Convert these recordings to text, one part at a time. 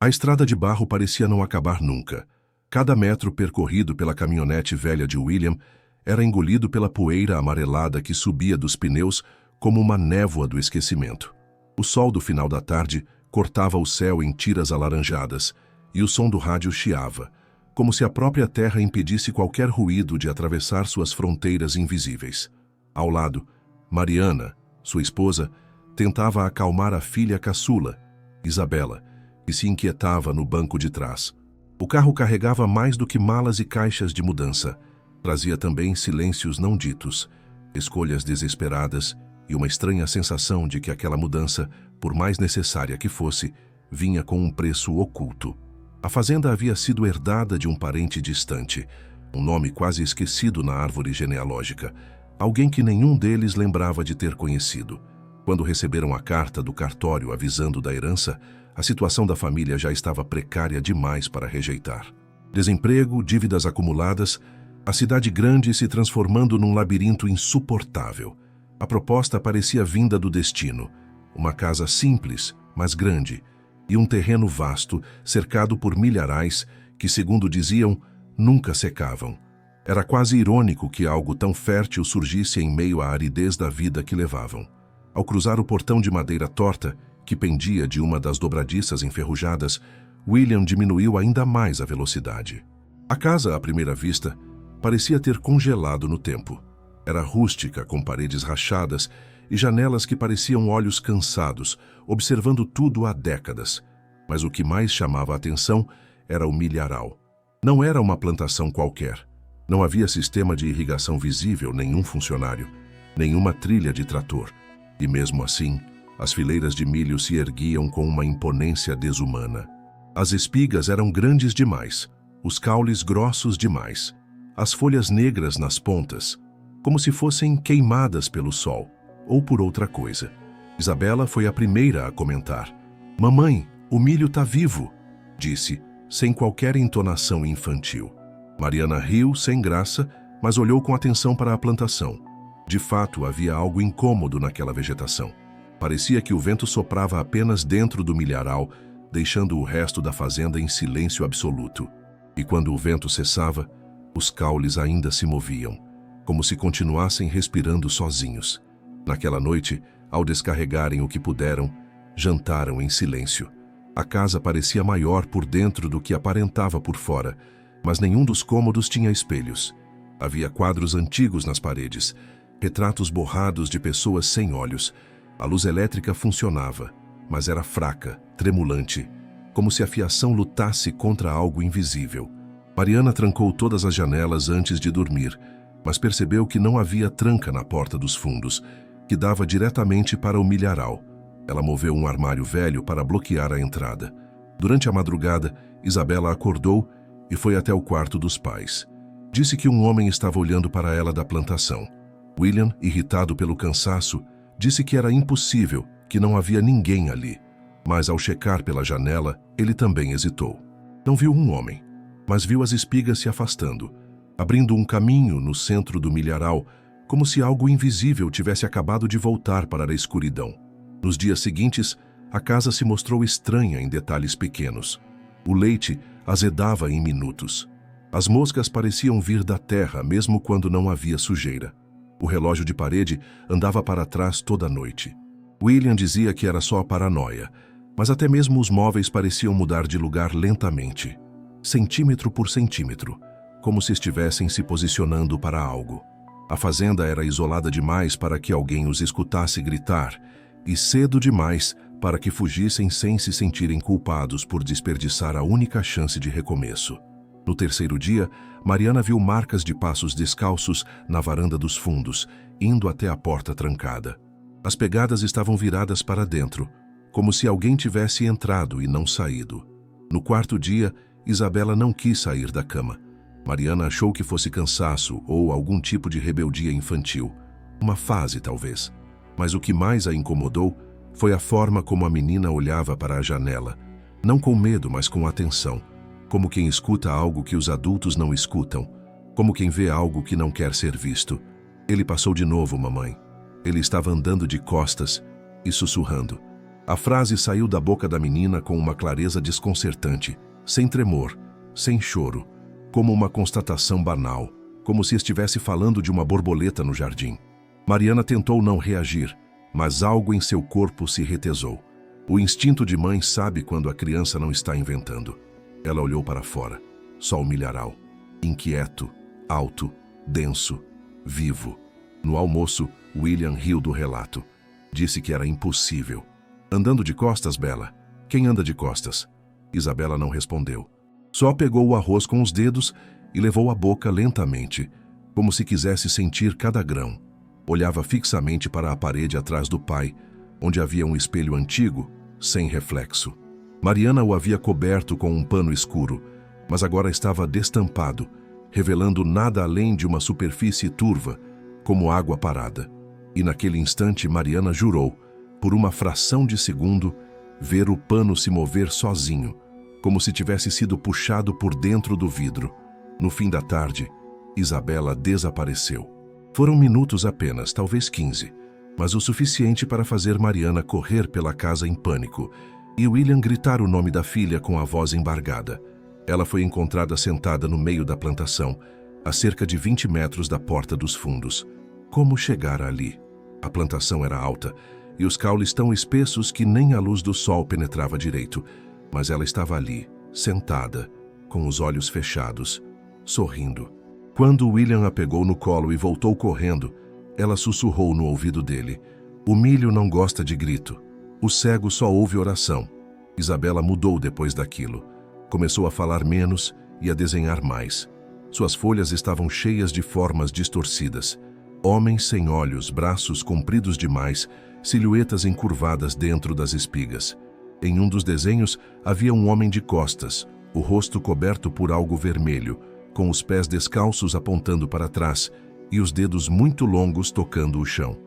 A estrada de barro parecia não acabar nunca. Cada metro percorrido pela caminhonete velha de William era engolido pela poeira amarelada que subia dos pneus como uma névoa do esquecimento. O sol do final da tarde cortava o céu em tiras alaranjadas e o som do rádio chiava, como se a própria terra impedisse qualquer ruído de atravessar suas fronteiras invisíveis. Ao lado, Mariana, sua esposa, tentava acalmar a filha caçula, Isabela, que se inquietava no banco de trás. O carro carregava mais do que malas e caixas de mudança. Trazia também silêncios não ditos, escolhas desesperadas e uma estranha sensação de que aquela mudança, por mais necessária que fosse, vinha com um preço oculto. A fazenda havia sido herdada de um parente distante, um nome quase esquecido na árvore genealógica, alguém que nenhum deles lembrava de ter conhecido. Quando receberam a carta do cartório avisando da herança, a situação da família já estava precária demais para rejeitar. Desemprego, dívidas acumuladas, a cidade grande se transformando num labirinto insuportável. A proposta parecia vinda do destino. Uma casa simples, mas grande, e um terreno vasto, cercado por milharais que, segundo diziam, nunca secavam. Era quase irônico que algo tão fértil surgisse em meio à aridez da vida que levavam. Ao cruzar o portão de madeira torta, que pendia de uma das dobradiças enferrujadas, William diminuiu ainda mais a velocidade. A casa, à primeira vista, parecia ter congelado no tempo. Era rústica, com paredes rachadas e janelas que pareciam olhos cansados, observando tudo há décadas. Mas o que mais chamava a atenção era o milharal. Não era uma plantação qualquer. Não havia sistema de irrigação visível, nenhum funcionário, nenhuma trilha de trator. E mesmo assim, as fileiras de milho se erguiam com uma imponência desumana. As espigas eram grandes demais, os caules grossos demais, as folhas negras nas pontas, como se fossem queimadas pelo sol ou por outra coisa. Isabela foi a primeira a comentar. "Mamãe, o milho tá vivo", disse, sem qualquer entonação infantil. Mariana riu sem graça, mas olhou com atenção para a plantação. De fato, havia algo incômodo naquela vegetação. Parecia que o vento soprava apenas dentro do milharal, deixando o resto da fazenda em silêncio absoluto. E quando o vento cessava, os caules ainda se moviam, como se continuassem respirando sozinhos. Naquela noite, ao descarregarem o que puderam, jantaram em silêncio. A casa parecia maior por dentro do que aparentava por fora, mas nenhum dos cômodos tinha espelhos. Havia quadros antigos nas paredes, retratos borrados de pessoas sem olhos. A luz elétrica funcionava, mas era fraca, tremulante, como se a fiação lutasse contra algo invisível. Mariana trancou todas as janelas antes de dormir, mas percebeu que não havia tranca na porta dos fundos, que dava diretamente para o milharal. Ela moveu um armário velho para bloquear a entrada. Durante a madrugada, Isabela acordou e foi até o quarto dos pais. Disse que um homem estava olhando para ela da plantação. William, irritado pelo cansaço, disse que era impossível, que não havia ninguém ali. Mas ao checar pela janela, ele também hesitou. Não viu um homem, mas viu as espigas se afastando, abrindo um caminho no centro do milharal, como se algo invisível tivesse acabado de voltar para a escuridão. Nos dias seguintes, a casa se mostrou estranha em detalhes pequenos. O leite azedava em minutos. As moscas pareciam vir da terra, mesmo quando não havia sujeira. O relógio de parede andava para trás toda a noite. William dizia que era só a paranoia, mas até mesmo os móveis pareciam mudar de lugar lentamente, centímetro por centímetro, como se estivessem se posicionando para algo. A fazenda era isolada demais para que alguém os escutasse gritar, e cedo demais para que fugissem sem se sentirem culpados por desperdiçar a única chance de recomeço. No terceiro dia, Mariana viu marcas de passos descalços na varanda dos fundos, indo até a porta trancada. As pegadas estavam viradas para dentro, como se alguém tivesse entrado e não saído. No quarto dia, Isabela não quis sair da cama. Mariana achou que fosse cansaço ou algum tipo de rebeldia infantil. Uma fase, talvez. Mas o que mais a incomodou foi a forma como a menina olhava para a janela, não com medo, mas com atenção. Como quem escuta algo que os adultos não escutam, como quem vê algo que não quer ser visto. "Ele passou de novo, mamãe." Ele estava andando de costas e sussurrando. A frase saiu da boca da menina com uma clareza desconcertante, sem tremor, sem choro, como uma constatação banal, como se estivesse falando de uma borboleta no jardim. Mariana tentou não reagir, mas algo em seu corpo se retesou. O instinto de mãe sabe quando a criança não está inventando. Ela olhou para fora. Só o milharal. Inquieto, alto, denso, vivo. No almoço, William riu do relato. Disse que era impossível. Andando de costas, Bela? Quem anda de costas? Isabela não respondeu. Só pegou o arroz com os dedos e levou à boca lentamente, como se quisesse sentir cada grão. Olhava fixamente para a parede atrás do pai, onde havia um espelho antigo, sem reflexo. Mariana o havia coberto com um pano escuro, mas agora estava destampado, revelando nada além de uma superfície turva, como água parada. E naquele instante Mariana jurou, por uma fração de segundo, ver o pano se mover sozinho, como se tivesse sido puxado por dentro do vidro. No fim da tarde, Isabela desapareceu. Foram minutos apenas, talvez 15, mas o suficiente para fazer Mariana correr pela casa em pânico e William gritar o nome da filha com a voz embargada. Ela foi encontrada sentada no meio da plantação, a cerca de 20 metros da porta dos fundos. Como chegar ali? A plantação era alta e os caules tão espessos que nem a luz do sol penetrava direito, mas ela estava ali, sentada, com os olhos fechados, sorrindo. Quando William a pegou no colo e voltou correndo, ela sussurrou no ouvido dele. O milho não gosta de grito. O cego só ouve oração. Isabela mudou depois daquilo. Começou a falar menos e a desenhar mais. Suas folhas estavam cheias de formas distorcidas. Homens sem olhos, braços compridos demais, silhuetas encurvadas dentro das espigas. Em um dos desenhos havia um homem de costas, o rosto coberto por algo vermelho, com os pés descalços apontando para trás e os dedos muito longos tocando o chão.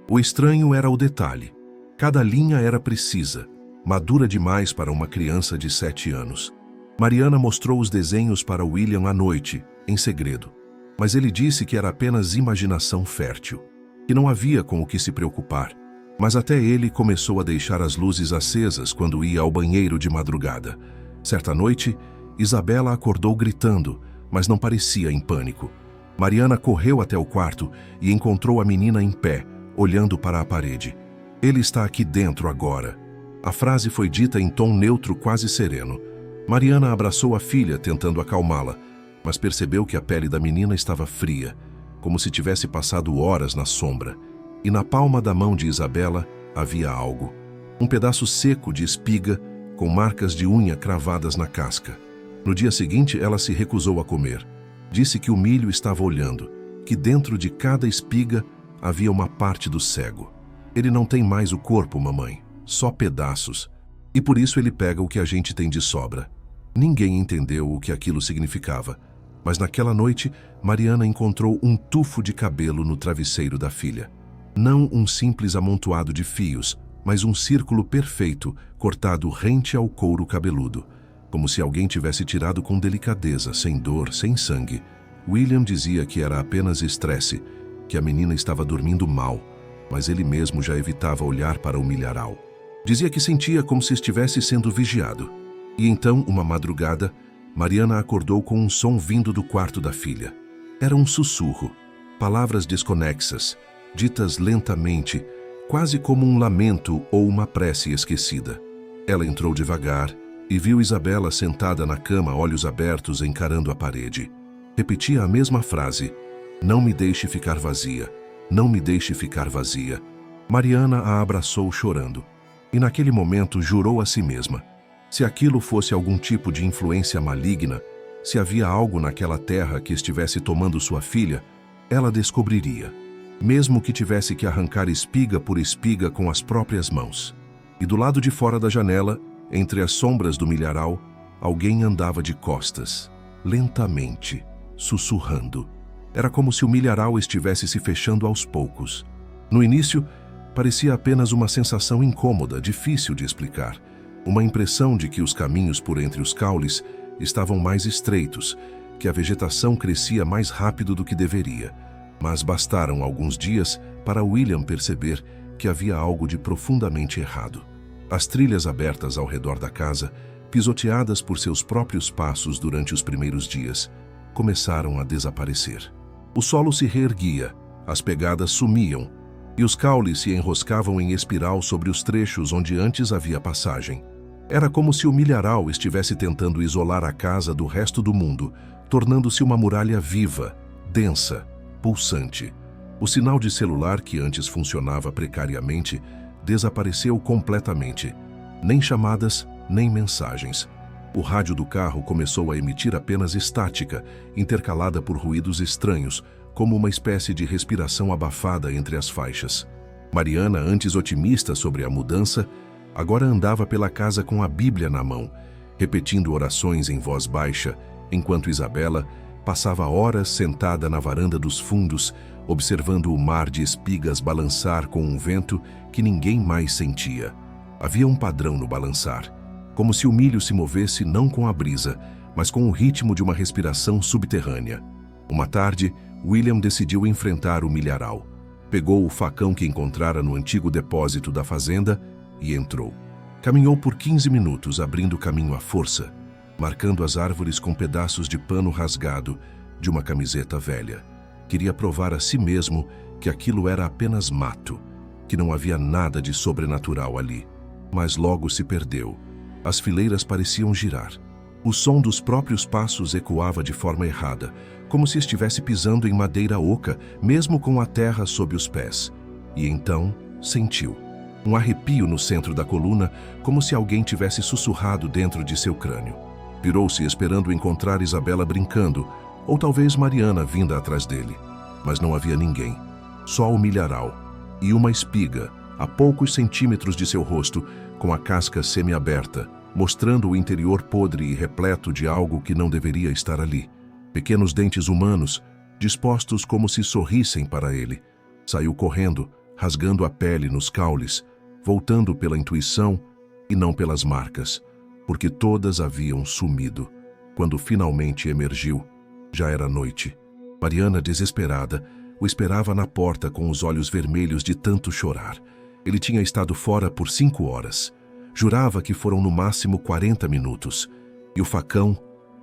O estranho era o detalhe. Cada linha era precisa, madura demais para uma criança de 7 anos. Mariana mostrou os desenhos para William à noite, em segredo. Mas ele disse que era apenas imaginação fértil, que não havia com o que se preocupar. Mas até ele começou a deixar as luzes acesas quando ia ao banheiro de madrugada. Certa noite, Isabela acordou gritando, mas não parecia em pânico. Mariana correu até o quarto e encontrou a menina em pé, olhando para a parede. Ele está aqui dentro agora. A frase foi dita em tom neutro quase sereno. Mariana abraçou a filha, tentando acalmá-la, mas percebeu que a pele da menina estava fria, como se tivesse passado horas na sombra. E na palma da mão de Isabela havia algo. Um pedaço seco de espiga, com marcas de unha cravadas na casca. No dia seguinte, ela se recusou a comer. Disse que o milho estava olhando, que dentro de cada espiga havia uma parte do cego. Ele não tem mais o corpo, mamãe, só pedaços. E por isso ele pega o que a gente tem de sobra. Ninguém entendeu o que aquilo significava, mas naquela noite, Mariana encontrou um tufo de cabelo no travesseiro da filha. Não um simples amontoado de fios, mas um círculo perfeito, cortado rente ao couro cabeludo. Como se alguém tivesse tirado com delicadeza, sem dor, sem sangue. William dizia que era apenas estresse, que a menina estava dormindo mal, mas ele mesmo já evitava olhar para o milharal. Dizia que sentia como se estivesse sendo vigiado. E então, uma madrugada, Mariana acordou com um som vindo do quarto da filha. Era um sussurro, palavras desconexas, ditas lentamente, quase como um lamento ou uma prece esquecida. Ela entrou devagar e viu Isabela sentada na cama, olhos abertos, encarando a parede. Repetia a mesma frase: "Não me deixe ficar vazia, não me deixe ficar vazia." Mariana a abraçou chorando. E naquele momento jurou a si mesma. Se aquilo fosse algum tipo de influência maligna, se havia algo naquela terra que estivesse tomando sua filha, ela descobriria, mesmo que tivesse que arrancar espiga por espiga com as próprias mãos. E do lado de fora da janela, entre as sombras do milharal, alguém andava de costas, lentamente, sussurrando. Era como se o milharal estivesse se fechando aos poucos. No início, parecia apenas uma sensação incômoda, difícil de explicar. Uma impressão de que os caminhos por entre os caules estavam mais estreitos, que a vegetação crescia mais rápido do que deveria. Mas bastaram alguns dias para William perceber que havia algo de profundamente errado. As trilhas abertas ao redor da casa, pisoteadas por seus próprios passos durante os primeiros dias, começaram a desaparecer. O solo se reerguia, as pegadas sumiam, e os caules se enroscavam em espiral sobre os trechos onde antes havia passagem. Era como se o milharal estivesse tentando isolar a casa do resto do mundo, tornando-se uma muralha viva, densa, pulsante. O sinal de celular que antes funcionava precariamente desapareceu completamente. Nem chamadas, nem mensagens. O rádio do carro começou a emitir apenas estática, intercalada por ruídos estranhos, como uma espécie de respiração abafada entre as faixas. Mariana, antes otimista sobre a mudança, agora andava pela casa com a Bíblia na mão, repetindo orações em voz baixa, enquanto Isabela passava horas sentada na varanda dos fundos, observando o mar de espigas balançar com um vento que ninguém mais sentia. Havia um padrão no balançar, como se o milho se movesse não com a brisa, mas com o ritmo de uma respiração subterrânea. Uma tarde, William decidiu enfrentar o milharal. Pegou o facão que encontrara no antigo depósito da fazenda e entrou. Caminhou por 15 minutos, abrindo caminho à força, marcando as árvores com pedaços de pano rasgado de uma camiseta velha. Queria provar a si mesmo que aquilo era apenas mato, que não havia nada de sobrenatural ali. Mas logo se perdeu. As fileiras pareciam girar. O som dos próprios passos ecoava de forma errada, como se estivesse pisando em madeira oca, mesmo com a terra sob os pés. E então sentiu um arrepio no centro da coluna, como se alguém tivesse sussurrado dentro de seu crânio. Virou-se esperando encontrar Isabela brincando, ou talvez Mariana vinda atrás dele. Mas não havia ninguém. Só o milharal e uma espiga, a poucos centímetros de seu rosto, com a casca semi-aberta, mostrando o interior podre e repleto de algo que não deveria estar ali. Pequenos dentes humanos, dispostos como se sorrissem para ele. Saiu correndo, rasgando a pele nos caules, voltando pela intuição e não pelas marcas, porque todas haviam sumido. Quando finalmente emergiu, já era noite. Mariana, desesperada, o esperava na porta com os olhos vermelhos de tanto chorar. Ele tinha estado fora por 5 horas. Jurava que foram no máximo 40 minutos. E o facão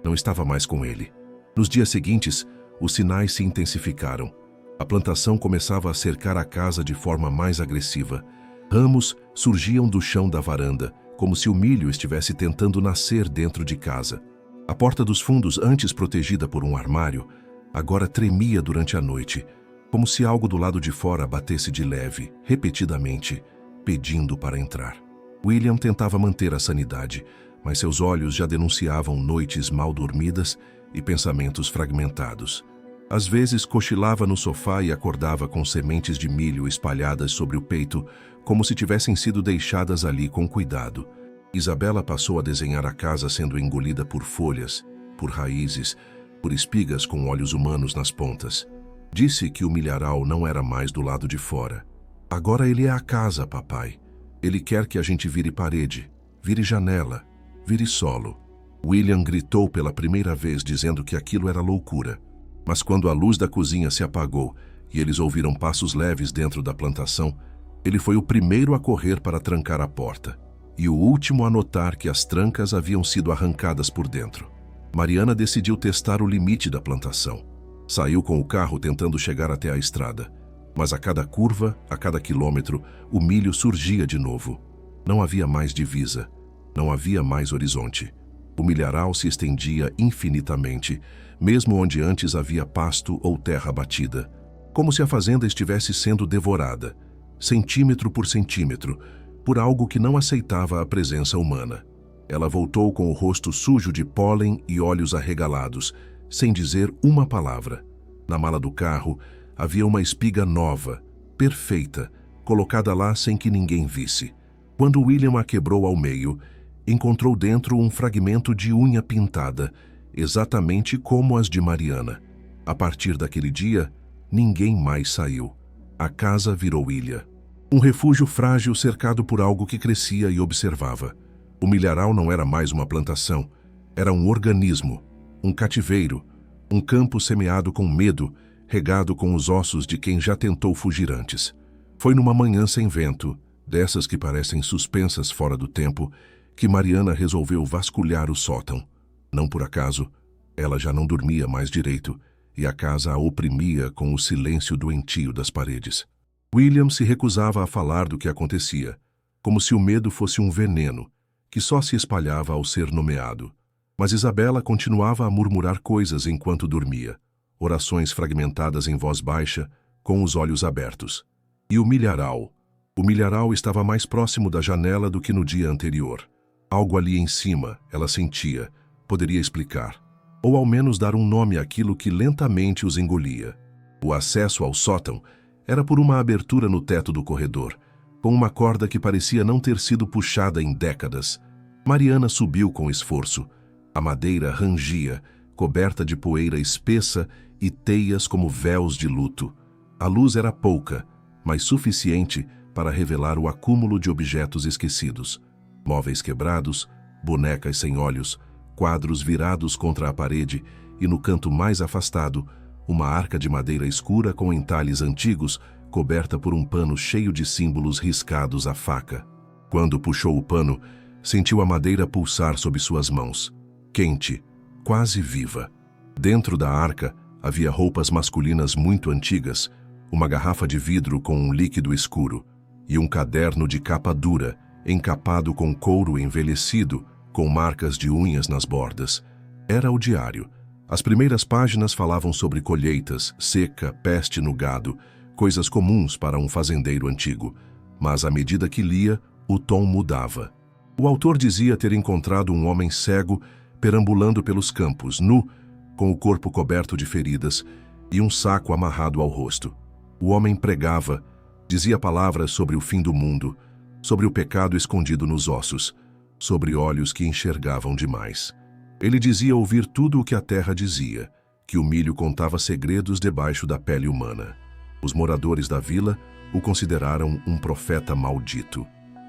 não estava mais com ele. Nos dias seguintes, os sinais se intensificaram. A plantação começava a cercar a casa de forma mais agressiva. Ramos surgiam do chão da varanda, como se o milho estivesse tentando nascer dentro de casa. A porta dos fundos, antes protegida por um armário, agora tremia durante a noite, como se algo do lado de fora batesse de leve, repetidamente, pedindo para entrar. William tentava manter a sanidade, mas seus olhos já denunciavam noites mal dormidas e pensamentos fragmentados. Às vezes cochilava no sofá e acordava com sementes de milho espalhadas sobre o peito, como se tivessem sido deixadas ali com cuidado. Isabela passou a desenhar a casa sendo engolida por folhas, por raízes, por espigas com olhos humanos nas pontas. Disse que o milharal não era mais do lado de fora. Agora ele é a casa, papai. Ele quer que a gente vire parede, vire janela, vire solo. William gritou pela primeira vez dizendo que aquilo era loucura. Mas quando a luz da cozinha se apagou e eles ouviram passos leves dentro da plantação, ele foi o primeiro a correr para trancar a porta e o último a notar que as trancas haviam sido arrancadas por dentro. Mariana decidiu testar o limite da plantação. Saiu com o carro tentando chegar até a estrada. Mas a cada curva, a cada quilômetro, o milho surgia de novo. Não havia mais divisa, não havia mais horizonte. O milharal se estendia infinitamente, mesmo onde antes havia pasto ou terra batida. Como se a fazenda estivesse sendo devorada, centímetro por centímetro, por algo que não aceitava a presença humana. Ela voltou com o rosto sujo de pólen e olhos arregalados, sem dizer uma palavra. Na mala do carro havia uma espiga nova, perfeita, colocada lá sem que ninguém visse. Quando William a quebrou ao meio, encontrou dentro um fragmento de unha pintada, exatamente como as de Mariana. A partir daquele dia, ninguém mais saiu. A casa virou ilha. Um refúgio frágil cercado por algo que crescia e observava. O milharal não era mais uma plantação, era um organismo, um cativeiro, um campo semeado com medo, regado com os ossos de quem já tentou fugir antes. Foi numa manhã sem vento, dessas que parecem suspensas fora do tempo, que Mariana resolveu vasculhar o sótão. Não por acaso, ela já não dormia mais direito, e a casa a oprimia com o silêncio doentio das paredes. William se recusava a falar do que acontecia, como se o medo fosse um veneno, que só se espalhava ao ser nomeado. Mas Isabela continuava a murmurar coisas enquanto dormia, orações fragmentadas em voz baixa, com os olhos abertos. E o milharal? O milharal estava mais próximo da janela do que no dia anterior. Algo ali em cima, ela sentia, poderia explicar, ou ao menos dar um nome àquilo que lentamente os engolia. O acesso ao sótão era por uma abertura no teto do corredor, com uma corda que parecia não ter sido puxada em décadas. Mariana subiu com esforço. A madeira rangia, coberta de poeira espessa e teias como véus de luto. A luz era pouca, mas suficiente para revelar o acúmulo de objetos esquecidos. Móveis quebrados, bonecas sem olhos, quadros virados contra a parede e, no canto mais afastado, uma arca de madeira escura com entalhes antigos, coberta por um pano cheio de símbolos riscados à faca. Quando puxou o pano, sentiu a madeira pulsar sob suas mãos. Quente, quase viva. Dentro da arca havia roupas masculinas muito antigas, uma garrafa de vidro com um líquido escuro e um caderno de capa dura, encapado com couro envelhecido, com marcas de unhas nas bordas. Era o diário. As primeiras páginas falavam sobre colheitas, seca, peste no gado, coisas comuns para um fazendeiro antigo. Mas à medida que lia, o tom mudava. O autor dizia ter encontrado um homem cego perambulando pelos campos, nu, com o corpo coberto de feridas e um saco amarrado ao rosto. O homem pregava, dizia palavras sobre o fim do mundo, sobre o pecado escondido nos ossos, sobre olhos que enxergavam demais. Ele dizia ouvir tudo o que a terra dizia, que o milho contava segredos debaixo da pele humana. Os moradores da vila o consideraram um profeta maldito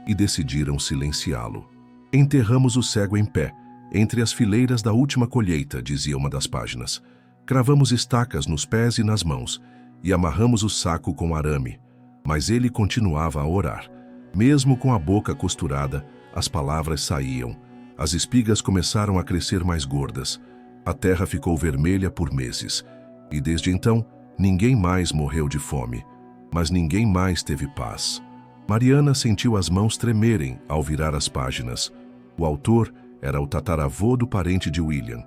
e decidiram silenciá-lo. Enterramos o cego em pé, entre as fileiras da última colheita, dizia uma das páginas. Cravamos estacas nos pés e nas mãos e amarramos o saco com arame. Mas ele continuava a orar. Mesmo com a boca costurada, as palavras saíam. As espigas começaram a crescer mais gordas. A terra ficou vermelha por meses. E desde então, ninguém mais morreu de fome. Mas ninguém mais teve paz. Mariana sentiu as mãos tremerem ao virar as páginas. O autor era o tataravô do parente de William.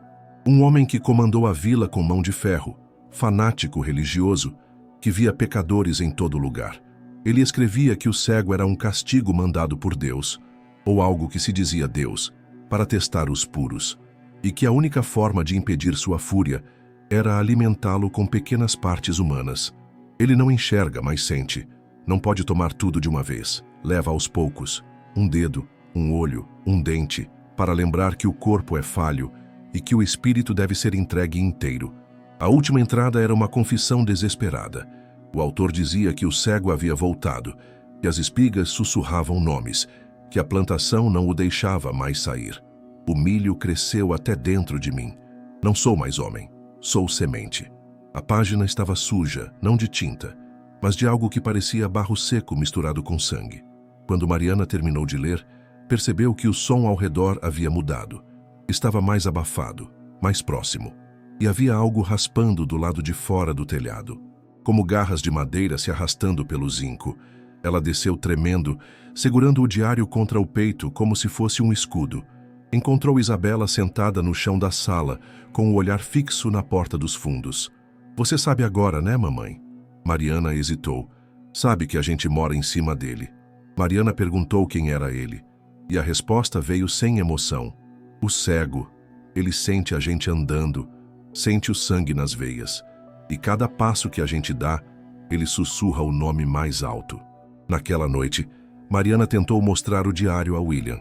Um homem que comandou a vila com mão de ferro, fanático religioso, que via pecadores em todo lugar. Ele escrevia que o cego era um castigo mandado por Deus, ou algo que se dizia Deus, para testar os puros, e que a única forma de impedir sua fúria era alimentá-lo com pequenas partes humanas. Ele não enxerga, mas sente. Não pode tomar tudo de uma vez. Leva aos poucos. Um dedo, um olho, um dente, para lembrar que o corpo é falho e que o espírito deve ser entregue inteiro. A última entrada era uma confissão desesperada. O autor dizia que o cego havia voltado, que as espigas sussurravam nomes, que a plantação não o deixava mais sair. O milho cresceu até dentro de mim. Não sou mais homem, sou semente. A página estava suja, não de tinta, mas de algo que parecia barro seco misturado com sangue. Quando Mariana terminou de ler, percebeu que o som ao redor havia mudado. Estava mais abafado, mais próximo, e havia algo raspando do lado de fora do telhado, como garras de madeira se arrastando pelo zinco. Ela desceu tremendo, segurando o diário contra o peito como se fosse um escudo. Encontrou Isabela sentada no chão da sala, com o olhar fixo na porta dos fundos. "Você sabe agora, né, mamãe?" Mariana hesitou. "Sabe que a gente mora em cima dele." Mariana perguntou quem era ele, e a resposta veio sem emoção. "O cego. Ele sente a gente andando, sente o sangue nas veias. E cada passo que a gente dá, ele sussurra o nome mais alto." Naquela noite, Mariana tentou mostrar o diário a William,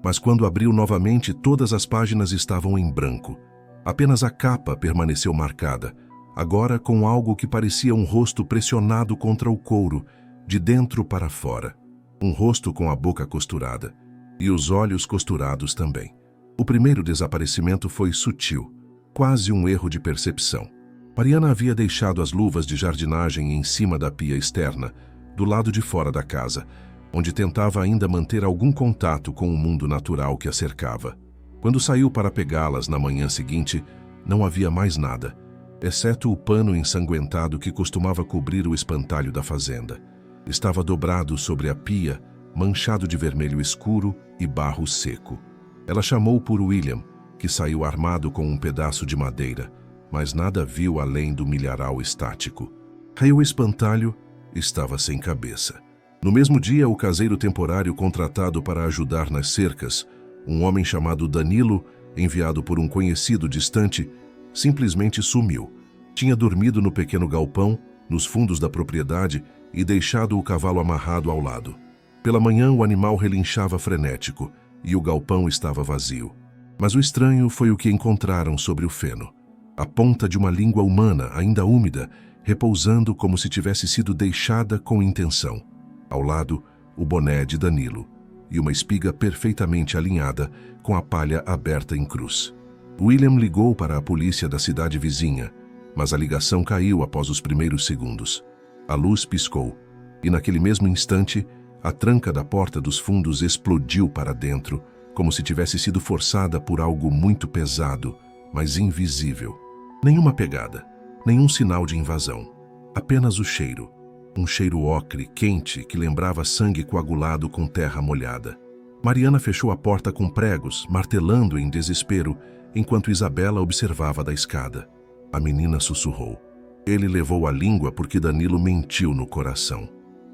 mas quando abriu novamente, todas as páginas estavam em branco. Apenas a capa permaneceu marcada, agora com algo que parecia um rosto pressionado contra o couro, de dentro para fora. Um rosto com a boca costurada, e os olhos costurados também. O primeiro desaparecimento foi sutil, quase um erro de percepção. Mariana havia deixado as luvas de jardinagem em cima da pia externa, do lado de fora da casa, onde tentava ainda manter algum contato com o mundo natural que a cercava. Quando saiu para pegá-las na manhã seguinte, não havia mais nada, exceto o pano ensanguentado que costumava cobrir o espantalho da fazenda. Estava dobrado sobre a pia, manchado de vermelho escuro e barro seco. Ela chamou por William, que saiu armado com um pedaço de madeira, mas nada viu além do milharal estático. Aí o espantalho estava sem cabeça. No mesmo dia, o caseiro temporário contratado para ajudar nas cercas, um homem chamado Danilo, enviado por um conhecido distante, simplesmente sumiu. Tinha dormido no pequeno galpão, nos fundos da propriedade, e deixado o cavalo amarrado ao lado. Pela manhã, o animal relinchava frenético, e o galpão estava vazio. Mas o estranho foi o que encontraram sobre o feno. A ponta de uma língua humana, ainda úmida, repousando como se tivesse sido deixada com intenção. Ao lado, o boné de Danilo, e uma espiga perfeitamente alinhada, com a palha aberta em cruz. William ligou para a polícia da cidade vizinha, mas a ligação caiu após os primeiros segundos. A luz piscou, e naquele mesmo instante, a tranca da porta dos fundos explodiu para dentro, como se tivesse sido forçada por algo muito pesado, mas invisível. Nenhuma pegada, nenhum sinal de invasão. Apenas o cheiro. Um cheiro ocre, quente, que lembrava sangue coagulado com terra molhada. Mariana fechou a porta com pregos, martelando em desespero, enquanto Isabela observava da escada. A menina sussurrou. Ele levou a língua porque Danilo mentiu no coração.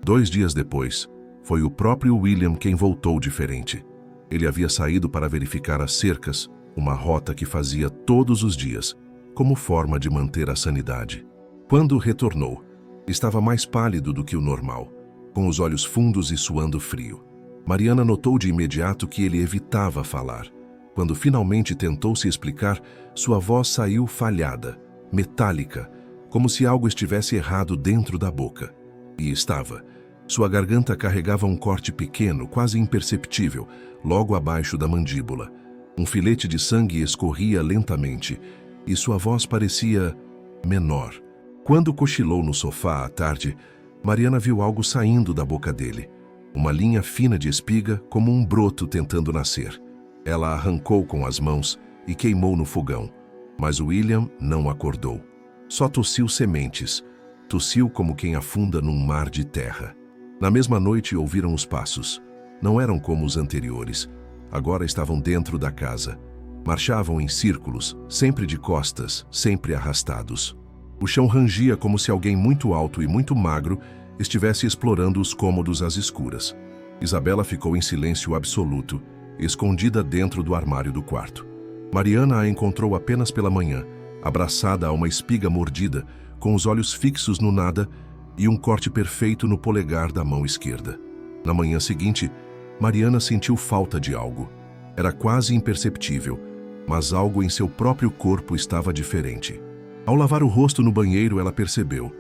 2 dias depois, foi o próprio William quem voltou diferente. Ele havia saído para verificar as cercas, uma rota que fazia todos os dias, como forma de manter a sanidade. Quando retornou, estava mais pálido do que o normal, com os olhos fundos e suando frio. Mariana notou de imediato que ele evitava falar. Quando finalmente tentou se explicar, sua voz saiu falhada, metálica, como se algo estivesse errado dentro da boca. E estava. Sua garganta carregava um corte pequeno, quase imperceptível, logo abaixo da mandíbula. Um filete de sangue escorria lentamente, e sua voz parecia menor. Quando cochilou no sofá à tarde, Mariana viu algo saindo da boca dele. Uma linha fina de espiga, como um broto tentando nascer. Ela arrancou com as mãos e queimou no fogão, mas William não acordou. Só tossiu sementes. Tossiu como quem afunda num mar de terra. Na mesma noite ouviram os passos. Não eram como os anteriores. Agora estavam dentro da casa. Marchavam em círculos, sempre de costas, sempre arrastados. O chão rangia como se alguém muito alto e muito magro estivesse explorando os cômodos às escuras. Isabela ficou em silêncio absoluto, escondida dentro do armário do quarto. Mariana a encontrou apenas pela manhã, abraçada a uma espiga mordida, com os olhos fixos no nada e um corte perfeito no polegar da mão esquerda. Na manhã seguinte, Mariana sentiu falta de algo. Era quase imperceptível, mas algo em seu próprio corpo estava diferente. Ao lavar o rosto no banheiro, ela percebeu.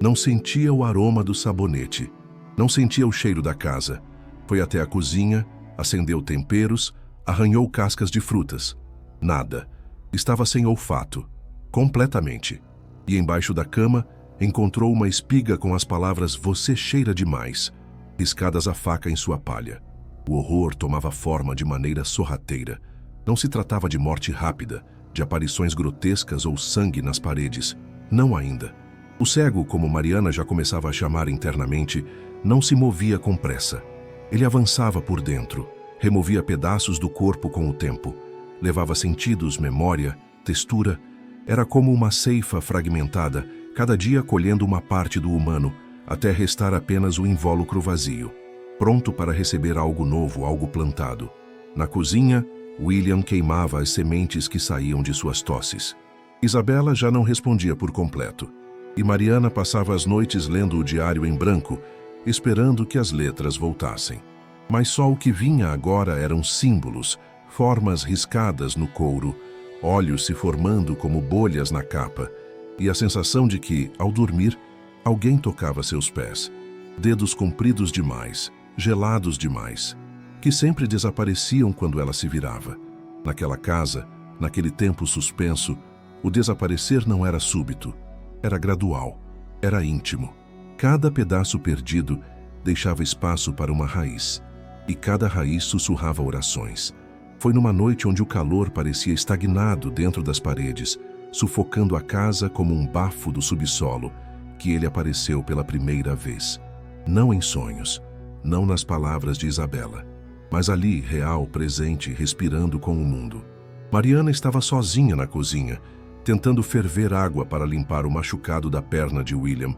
Não sentia o aroma do sabonete. Não sentia o cheiro da casa. Foi até a cozinha, acendeu temperos, arranhou cascas de frutas. Nada. Estava sem olfato. Completamente. E embaixo da cama, encontrou uma espiga com as palavras "Você cheira demais", riscadas a faca em sua palha. O horror tomava forma de maneira sorrateira. Não se tratava de morte rápida, de aparições grotescas ou sangue nas paredes. Não ainda. O cego, como Mariana já começava a chamar internamente, não se movia com pressa. Ele avançava por dentro, removia pedaços do corpo com o tempo. Levava sentidos, memória, textura. Era como uma ceifa fragmentada, cada dia colhendo uma parte do humano, até restar apenas o invólucro vazio, pronto para receber algo novo, algo plantado. Na cozinha, William queimava as sementes que saíam de suas tosses. Isabela já não respondia por completo, e Mariana passava as noites lendo o diário em branco, esperando que as letras voltassem. Mas só o que vinha agora eram símbolos, formas riscadas no couro, olhos se formando como bolhas na capa, e a sensação de que, ao dormir, alguém tocava seus pés. Dedos compridos demais, gelados demais, que sempre desapareciam quando ela se virava. Naquela casa, naquele tempo suspenso, o desaparecer não era súbito, era gradual, era íntimo. Cada pedaço perdido deixava espaço para uma raiz, e cada raiz sussurrava orações. Foi numa noite onde o calor parecia estagnado dentro das paredes, sufocando a casa como um bafo do subsolo, que ele apareceu pela primeira vez. Não em sonhos, não nas palavras de Isabela, mas ali, real, presente, respirando com o mundo. Mariana estava sozinha na cozinha, tentando ferver água para limpar o machucado da perna de William,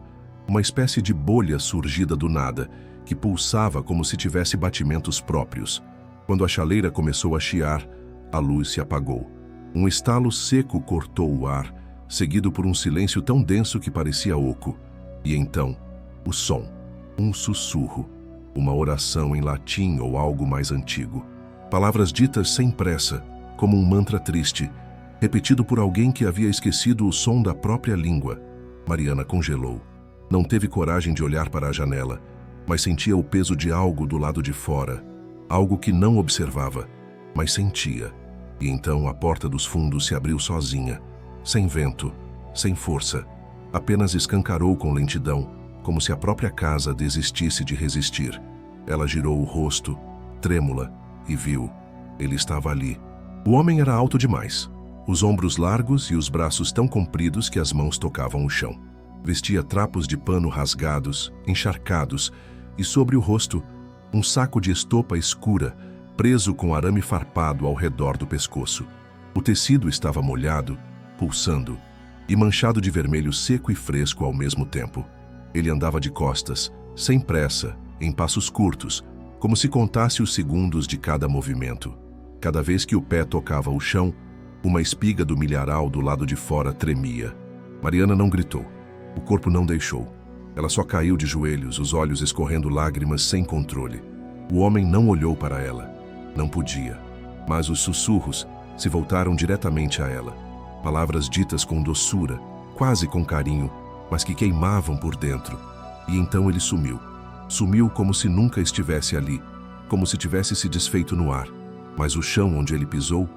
uma espécie de bolha surgida do nada, que pulsava como se tivesse batimentos próprios. Quando a chaleira começou a chiar, a luz se apagou. Um estalo seco cortou o ar, seguido por um silêncio tão denso que parecia oco. E então, o som, um sussurro, uma oração em latim ou algo mais antigo. Palavras ditas sem pressa, como um mantra triste, repetido por alguém que havia esquecido o som da própria língua. Mariana congelou. Não teve coragem de olhar para a janela, mas sentia o peso de algo do lado de fora, algo que não observava, mas sentia. E então a porta dos fundos se abriu sozinha, sem vento, sem força. Apenas escancarou com lentidão, como se a própria casa desistisse de resistir. Ela girou o rosto, trêmula, e viu. Ele estava ali. O homem era alto demais, os ombros largos e os braços tão compridos que as mãos tocavam o chão. Vestia trapos de pano rasgados, encharcados, e sobre o rosto, um saco de estopa escura, preso com arame farpado ao redor do pescoço. O tecido estava molhado, pulsando, e manchado de vermelho seco e fresco ao mesmo tempo. Ele andava de costas, sem pressa, em passos curtos, como se contasse os segundos de cada movimento. Cada vez que o pé tocava o chão, uma espiga do milharal do lado de fora tremia. Mariana não gritou. O corpo não deixou. Ela só caiu de joelhos, os olhos escorrendo lágrimas sem controle. O homem não olhou para ela. Não podia. Mas os sussurros se voltaram diretamente a ela. Palavras ditas com doçura, quase com carinho, mas que queimavam por dentro. E então ele sumiu. Sumiu como se nunca estivesse ali, como se tivesse se desfeito no ar. Mas o chão onde ele pisou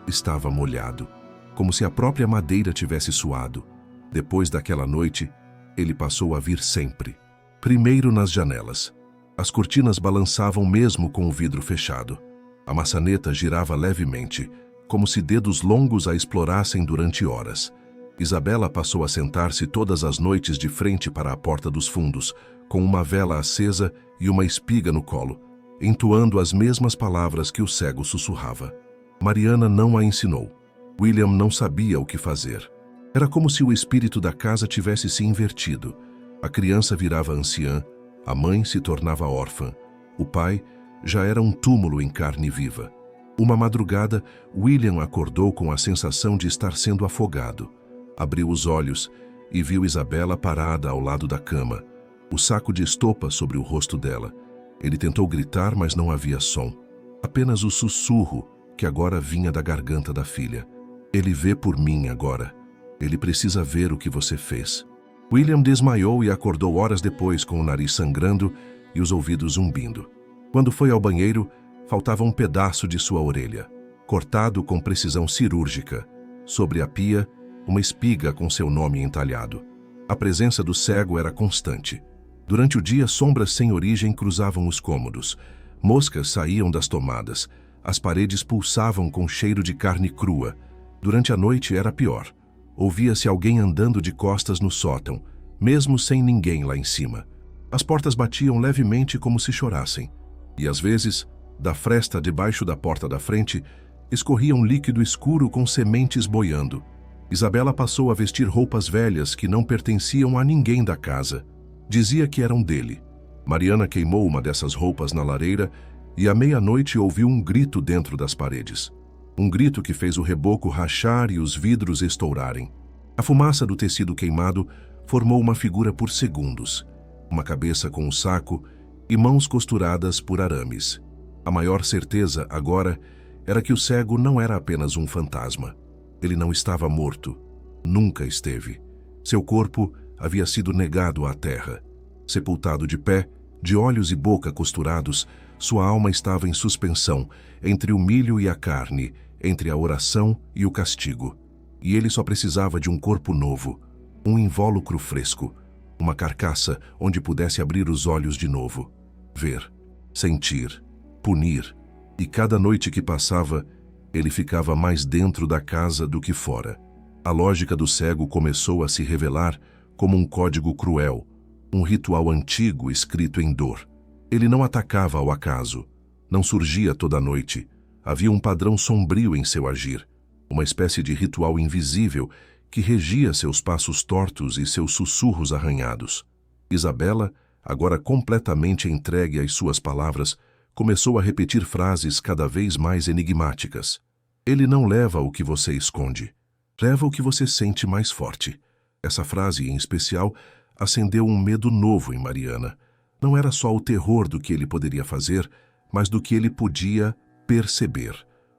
estava molhado, como se a própria madeira tivesse suado. Depois daquela noite, ele passou a vir sempre. Primeiro nas janelas. As cortinas balançavam mesmo com o vidro fechado. A maçaneta girava levemente, como se dedos longos a explorassem durante horas. Isabela passou a sentar-se todas as noites de frente para a porta dos fundos, com uma vela acesa e uma espiga no colo, entoando as mesmas palavras que o cego sussurrava. Mariana não a ensinou. William não sabia o que fazer. Era como se o espírito da casa tivesse se invertido. A criança virava anciã, a mãe se tornava órfã. O pai já era um túmulo em carne viva. Uma madrugada, William acordou com a sensação de estar sendo afogado. Abriu os olhos e viu Isabela parada ao lado da cama, o saco de estopa sobre o rosto dela. Ele tentou gritar, mas não havia som. Apenas o sussurro que agora vinha da garganta da filha. Ele vê por mim agora. Ele precisa ver o que você fez. William desmaiou e acordou horas depois com o nariz sangrando e os ouvidos zumbindo. Quando foi ao banheiro, faltava um pedaço de sua orelha, cortado com precisão cirúrgica. Sobre a pia, uma espiga com seu nome entalhado. A presença do cego era constante. Durante o dia, sombras sem origem cruzavam os cômodos. Moscas saíam das tomadas. As paredes pulsavam com cheiro de carne crua. Durante a noite era pior. Ouvia-se alguém andando de costas no sótão, mesmo sem ninguém lá em cima. As portas batiam levemente como se chorassem. E às vezes, da fresta debaixo da porta da frente, escorria um líquido escuro com sementes boiando. Isabela passou a vestir roupas velhas que não pertenciam a ninguém da casa. Dizia que eram dele. Mariana queimou uma dessas roupas na lareira e à meia-noite ouviu um grito dentro das paredes. Um grito que fez o reboco rachar e os vidros estourarem. A fumaça do tecido queimado formou uma figura por segundos. Uma cabeça com um saco e mãos costuradas por arames. A maior certeza, agora, era que o cego não era apenas um fantasma. Ele não estava morto. Nunca esteve. Seu corpo havia sido negado à terra. Sepultado de pé, de olhos e boca costurados, sua alma estava em suspensão, entre o milho e a carne, entre a oração e o castigo. E ele só precisava de um corpo novo, um invólucro fresco, uma carcaça onde pudesse abrir os olhos de novo. ver, sentir, punir, e cada noite que passava, ele ficava mais dentro da casa do que fora. A lógica do cego começou a se revelar como um código cruel, um ritual antigo escrito em dor. Ele não atacava ao acaso, não surgia toda noite. Havia um padrão sombrio em seu agir, uma espécie de ritual invisível que regia seus passos tortos e seus sussurros arranhados. Isabela, agora completamente entregue às suas palavras, começou a repetir frases cada vez mais enigmáticas. Ele não leva o que você esconde, leva o que você sente mais forte. Essa frase, em especial, acendeu um medo novo em Mariana. Não era só o terror do que ele poderia fazer, mas do que ele podia perceber.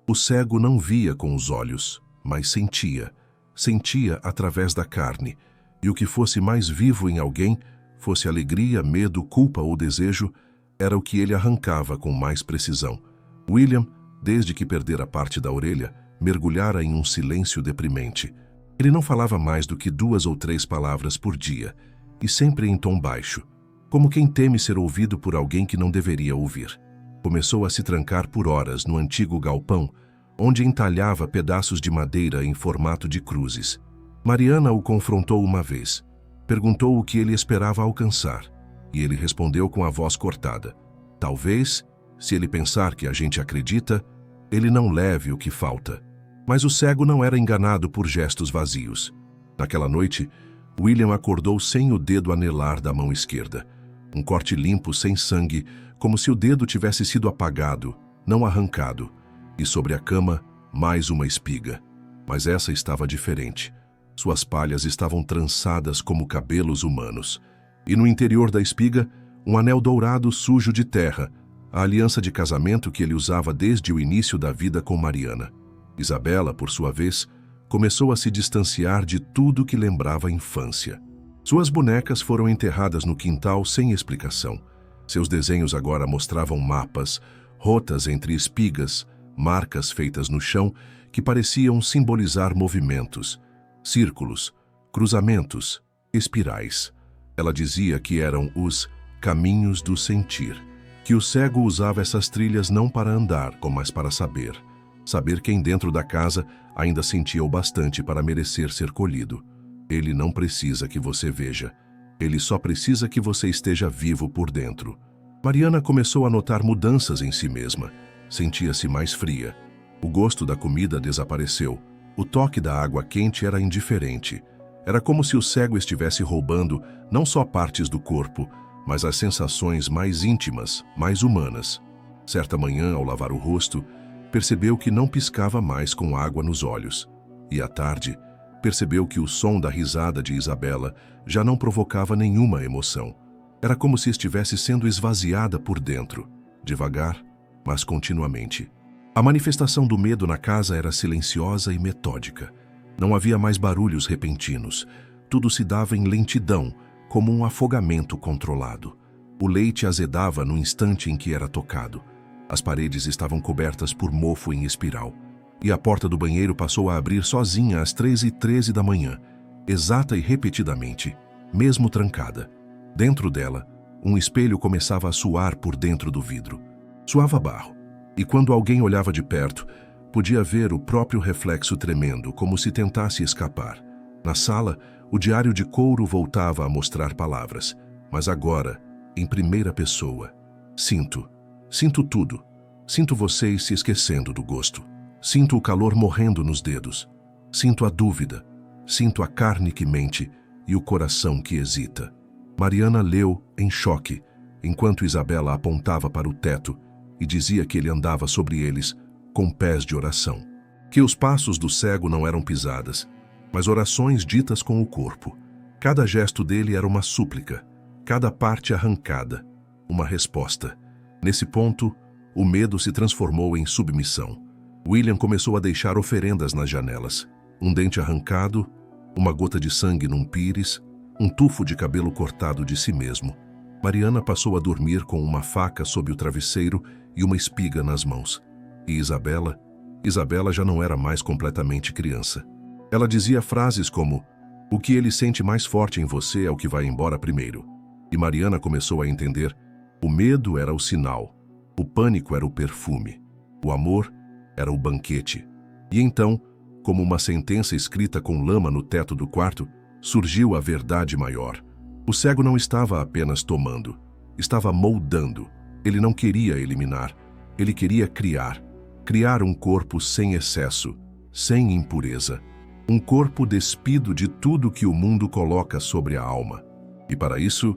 O cego não via com os olhos, mas sentia. Sentia através da carne. E o que fosse mais vivo em alguém, fosse alegria, medo, culpa ou desejo, era o que ele arrancava com mais precisão. William, desde que perdera parte da orelha, mergulhara em um silêncio deprimente. Ele não falava mais do que 2 ou 3 palavras por dia, e sempre em tom baixo, como quem teme ser ouvido por alguém que não deveria ouvir. Começou a se trancar por horas no antigo galpão, onde entalhava pedaços de madeira em formato de cruzes. Mariana o confrontou uma vez. Perguntou o que ele esperava alcançar, e ele respondeu com a voz cortada. Talvez, se ele pensar que a gente acredita, ele não leve o que falta. Mas o cego não era enganado por gestos vazios. Naquela noite, William acordou sem o dedo anelar da mão esquerda. Um corte limpo, sem sangue, como se o dedo tivesse sido apagado, não arrancado. E sobre a cama, mais uma espiga. Mas essa estava diferente. Suas palhas estavam trançadas como cabelos humanos. E no interior da espiga, um anel dourado sujo de terra, a aliança de casamento que ele usava desde o início da vida com Mariana. Isabela, por sua vez, começou a se distanciar de tudo que lembrava a infância. Suas bonecas foram enterradas no quintal sem explicação. Seus desenhos agora mostravam mapas, rotas entre espigas, marcas feitas no chão que pareciam simbolizar movimentos, círculos, cruzamentos, espirais. Ela dizia que eram os caminhos do sentir, que o cego usava essas trilhas não para andar, mas para saber. Saber quem dentro da casa ainda sentia o bastante para merecer ser colhido. Ele não precisa que você veja. Ele só precisa que você esteja vivo por dentro. Mariana começou a notar mudanças em si mesma. Sentia-se mais fria. O gosto da comida desapareceu. O toque da água quente era indiferente. Era como se o cego estivesse roubando não só partes do corpo, mas as sensações mais íntimas, mais humanas. Certa manhã, ao lavar o rosto, percebeu que não piscava mais com água nos olhos. E à tarde, percebeu que o som da risada de Isabela já não provocava nenhuma emoção. Era como se estivesse sendo esvaziada por dentro, devagar, mas continuamente. A manifestação do medo na casa era silenciosa e metódica. Não havia mais barulhos repentinos. Tudo se dava em lentidão, como um afogamento controlado. O leite azedava no instante em que era tocado. As paredes estavam cobertas por mofo em espiral. E a porta do banheiro passou a abrir sozinha às 3h13 da manhã, exata e repetidamente, mesmo trancada. Dentro dela, um espelho começava a suar por dentro do vidro. Suava barro, e quando alguém olhava de perto, podia ver o próprio reflexo tremendo, como se tentasse escapar. Na sala, o diário de couro voltava a mostrar palavras, mas agora, em primeira pessoa. Sinto tudo. Sinto vocês se esquecendo do gosto. Sinto o calor morrendo nos dedos. Sinto a dúvida. Sinto a carne que mente e o coração que hesita. Mariana leu em choque, enquanto Isabela apontava para o teto e dizia que ele andava sobre eles com pés de oração. Que os passos do cego não eram pisadas, mas orações ditas com o corpo. Cada gesto dele era uma súplica, cada parte arrancada, uma resposta. Nesse ponto, o medo se transformou em submissão. William começou a deixar oferendas nas janelas. Um dente arrancado, uma gota de sangue num pires, um tufo de cabelo cortado de si mesmo. Mariana passou a dormir com uma faca sob o travesseiro e uma espiga nas mãos. E Isabela já não era mais completamente criança. Ela dizia frases como: "O que ele sente mais forte em você é o que vai embora primeiro." E Mariana começou a entender O medo era o sinal, o pânico era o perfume, o amor era o banquete. E então, como uma sentença escrita com lama no teto do quarto, surgiu a verdade maior. O cego não estava apenas tomando, estava moldando. Ele não queria eliminar, ele queria criar. Criar um corpo sem excesso, sem impureza. Um corpo despido de tudo que o mundo coloca sobre a alma. E para isso,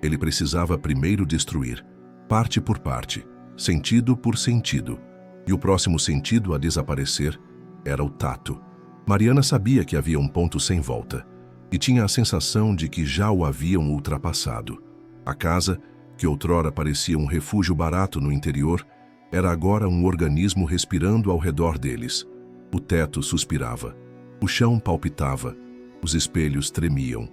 ele precisava primeiro destruir, parte por parte, sentido por sentido. E o próximo sentido a desaparecer era o tato. Mariana sabia que havia um ponto sem volta, e tinha a sensação de que já o haviam ultrapassado. A casa, que outrora parecia um refúgio barato no interior, era agora um organismo respirando ao redor deles. O teto suspirava, o chão palpitava, os espelhos tremiam.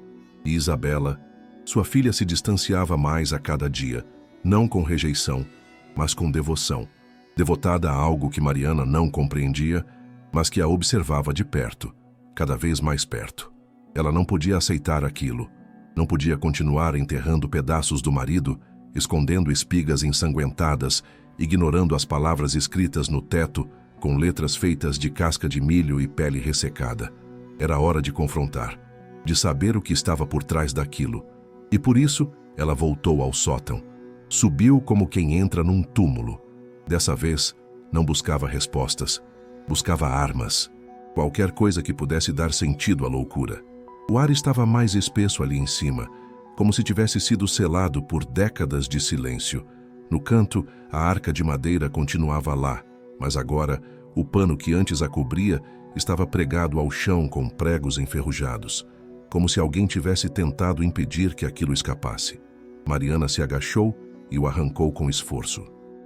E Isabela, sua filha, se distanciava mais a cada dia, não com rejeição, mas com devoção. Devotada a algo que Mariana não compreendia, mas que a observava de perto, cada vez mais perto. Ela não podia aceitar aquilo, não podia continuar enterrando pedaços do marido, escondendo espigas ensanguentadas, ignorando as palavras escritas no teto, com letras feitas de casca de milho e pele ressecada. Era hora de confrontar, de saber o que estava por trás daquilo. E por isso, ela voltou ao sótão. Subiu como quem entra num túmulo. Dessa vez, não buscava respostas, buscava armas. Qualquer coisa que pudesse dar sentido à loucura. O ar estava mais espesso ali em cima, como se tivesse sido selado por décadas de silêncio. No canto, a arca de madeira continuava lá, mas agora, o pano que antes a cobria estava pregado ao chão com pregos enferrujados, como se alguém tivesse tentado impedir que aquilo escapasse. Mariana se agachou e o arrancou com esforço.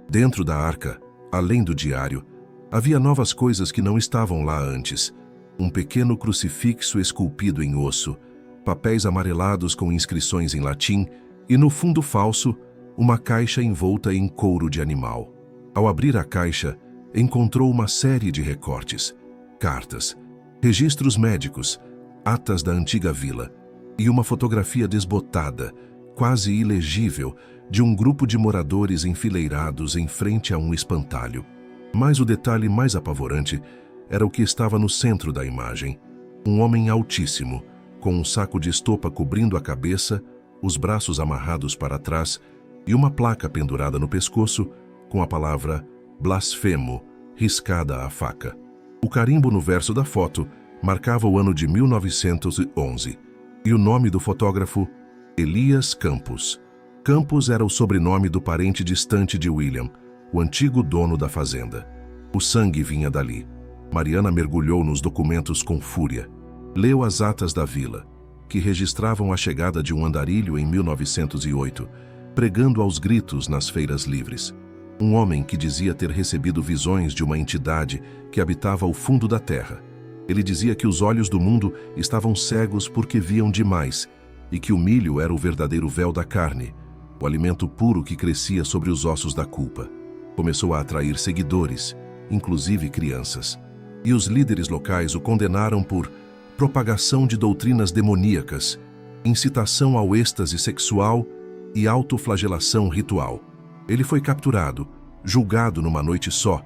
Dentro da arca, além do diário, havia novas coisas que não estavam lá antes. Um pequeno crucifixo esculpido em osso, papéis amarelados com inscrições em latim e, no fundo falso, uma caixa envolta em couro de animal. Ao abrir a caixa, encontrou uma série de recortes, cartas, registros médicos, atas da antiga vila e uma fotografia desbotada, quase ilegível, de um grupo de moradores enfileirados em frente a um espantalho. Mas o detalhe mais apavorante era o que estava no centro da imagem. Um homem altíssimo, com um saco de estopa cobrindo a cabeça, os braços amarrados para trás e uma placa pendurada no pescoço com a palavra blasfemo riscada à faca. O carimbo no verso da foto marcava o ano de 1911 e o nome do fotógrafo, Elias Campos. Campos era o sobrenome do parente distante de William, o antigo dono da fazenda. O sangue vinha dali. Mariana mergulhou nos documentos com fúria. Leu as atas da vila, que registravam a chegada de um andarilho em 1908, pregando aos gritos nas feiras livres. Um homem que dizia ter recebido visões de uma entidade que habitava o fundo da terra. Ele dizia que os olhos do mundo estavam cegos porque viam demais e que o milho era o verdadeiro véu da carne, o alimento puro que crescia sobre os ossos da culpa. Começou a atrair seguidores, inclusive crianças. E os líderes locais o condenaram por propagação de doutrinas demoníacas, incitação ao êxtase sexual e autoflagelação ritual. Ele foi capturado, julgado numa noite só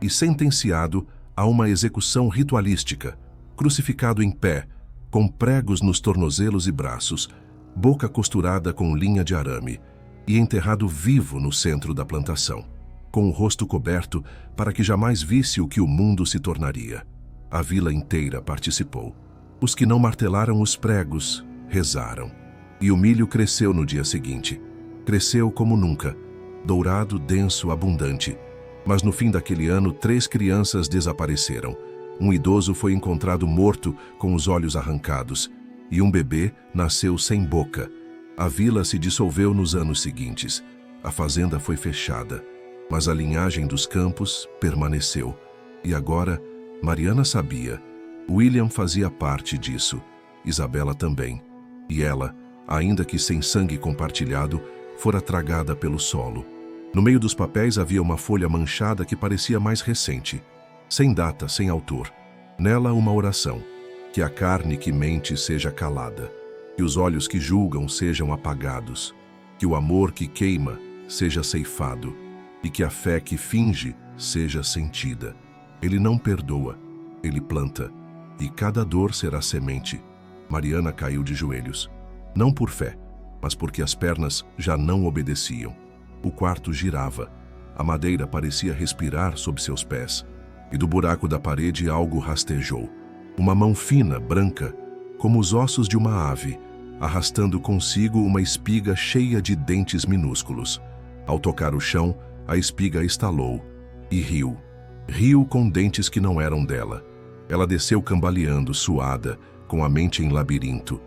e sentenciado a uma execução ritualística, crucificado em pé, com pregos nos tornozelos e braços, boca costurada com linha de arame e enterrado vivo no centro da plantação, com o rosto coberto para que jamais visse o que o mundo se tornaria. A vila inteira participou. Os que não martelaram os pregos rezaram. E o milho cresceu no dia seguinte. Cresceu como nunca, dourado, denso, abundante. Mas no fim daquele ano, 3 crianças desapareceram. Um idoso foi encontrado morto com os olhos arrancados. E um bebê nasceu sem boca. A vila se dissolveu nos anos seguintes. A fazenda foi fechada. Mas a linhagem dos Campos permaneceu. E agora, Mariana sabia. William fazia parte disso. Isabela também. E ela, ainda que sem sangue compartilhado, fora tragada pelo solo. No meio dos papéis havia uma folha manchada que parecia mais recente. Sem data, sem autor. Nela uma oração. Que a carne que mente seja calada. Que os olhos que julgam sejam apagados. Que o amor que queima seja ceifado, e que a fé que finge seja sentida. Ele não perdoa, ele planta, e cada dor será semente. Mariana caiu de joelhos, não por fé, mas porque as pernas já não obedeciam. O quarto girava, a madeira parecia respirar sob seus pés, e do buraco da parede algo rastejou. Uma mão fina, branca, como os ossos de uma ave, arrastando consigo uma espiga cheia de dentes minúsculos. Ao tocar o chão, a espiga estalou e riu. Riu com dentes que não eram dela. Ela desceu cambaleando, suada, com a mente em labirinto.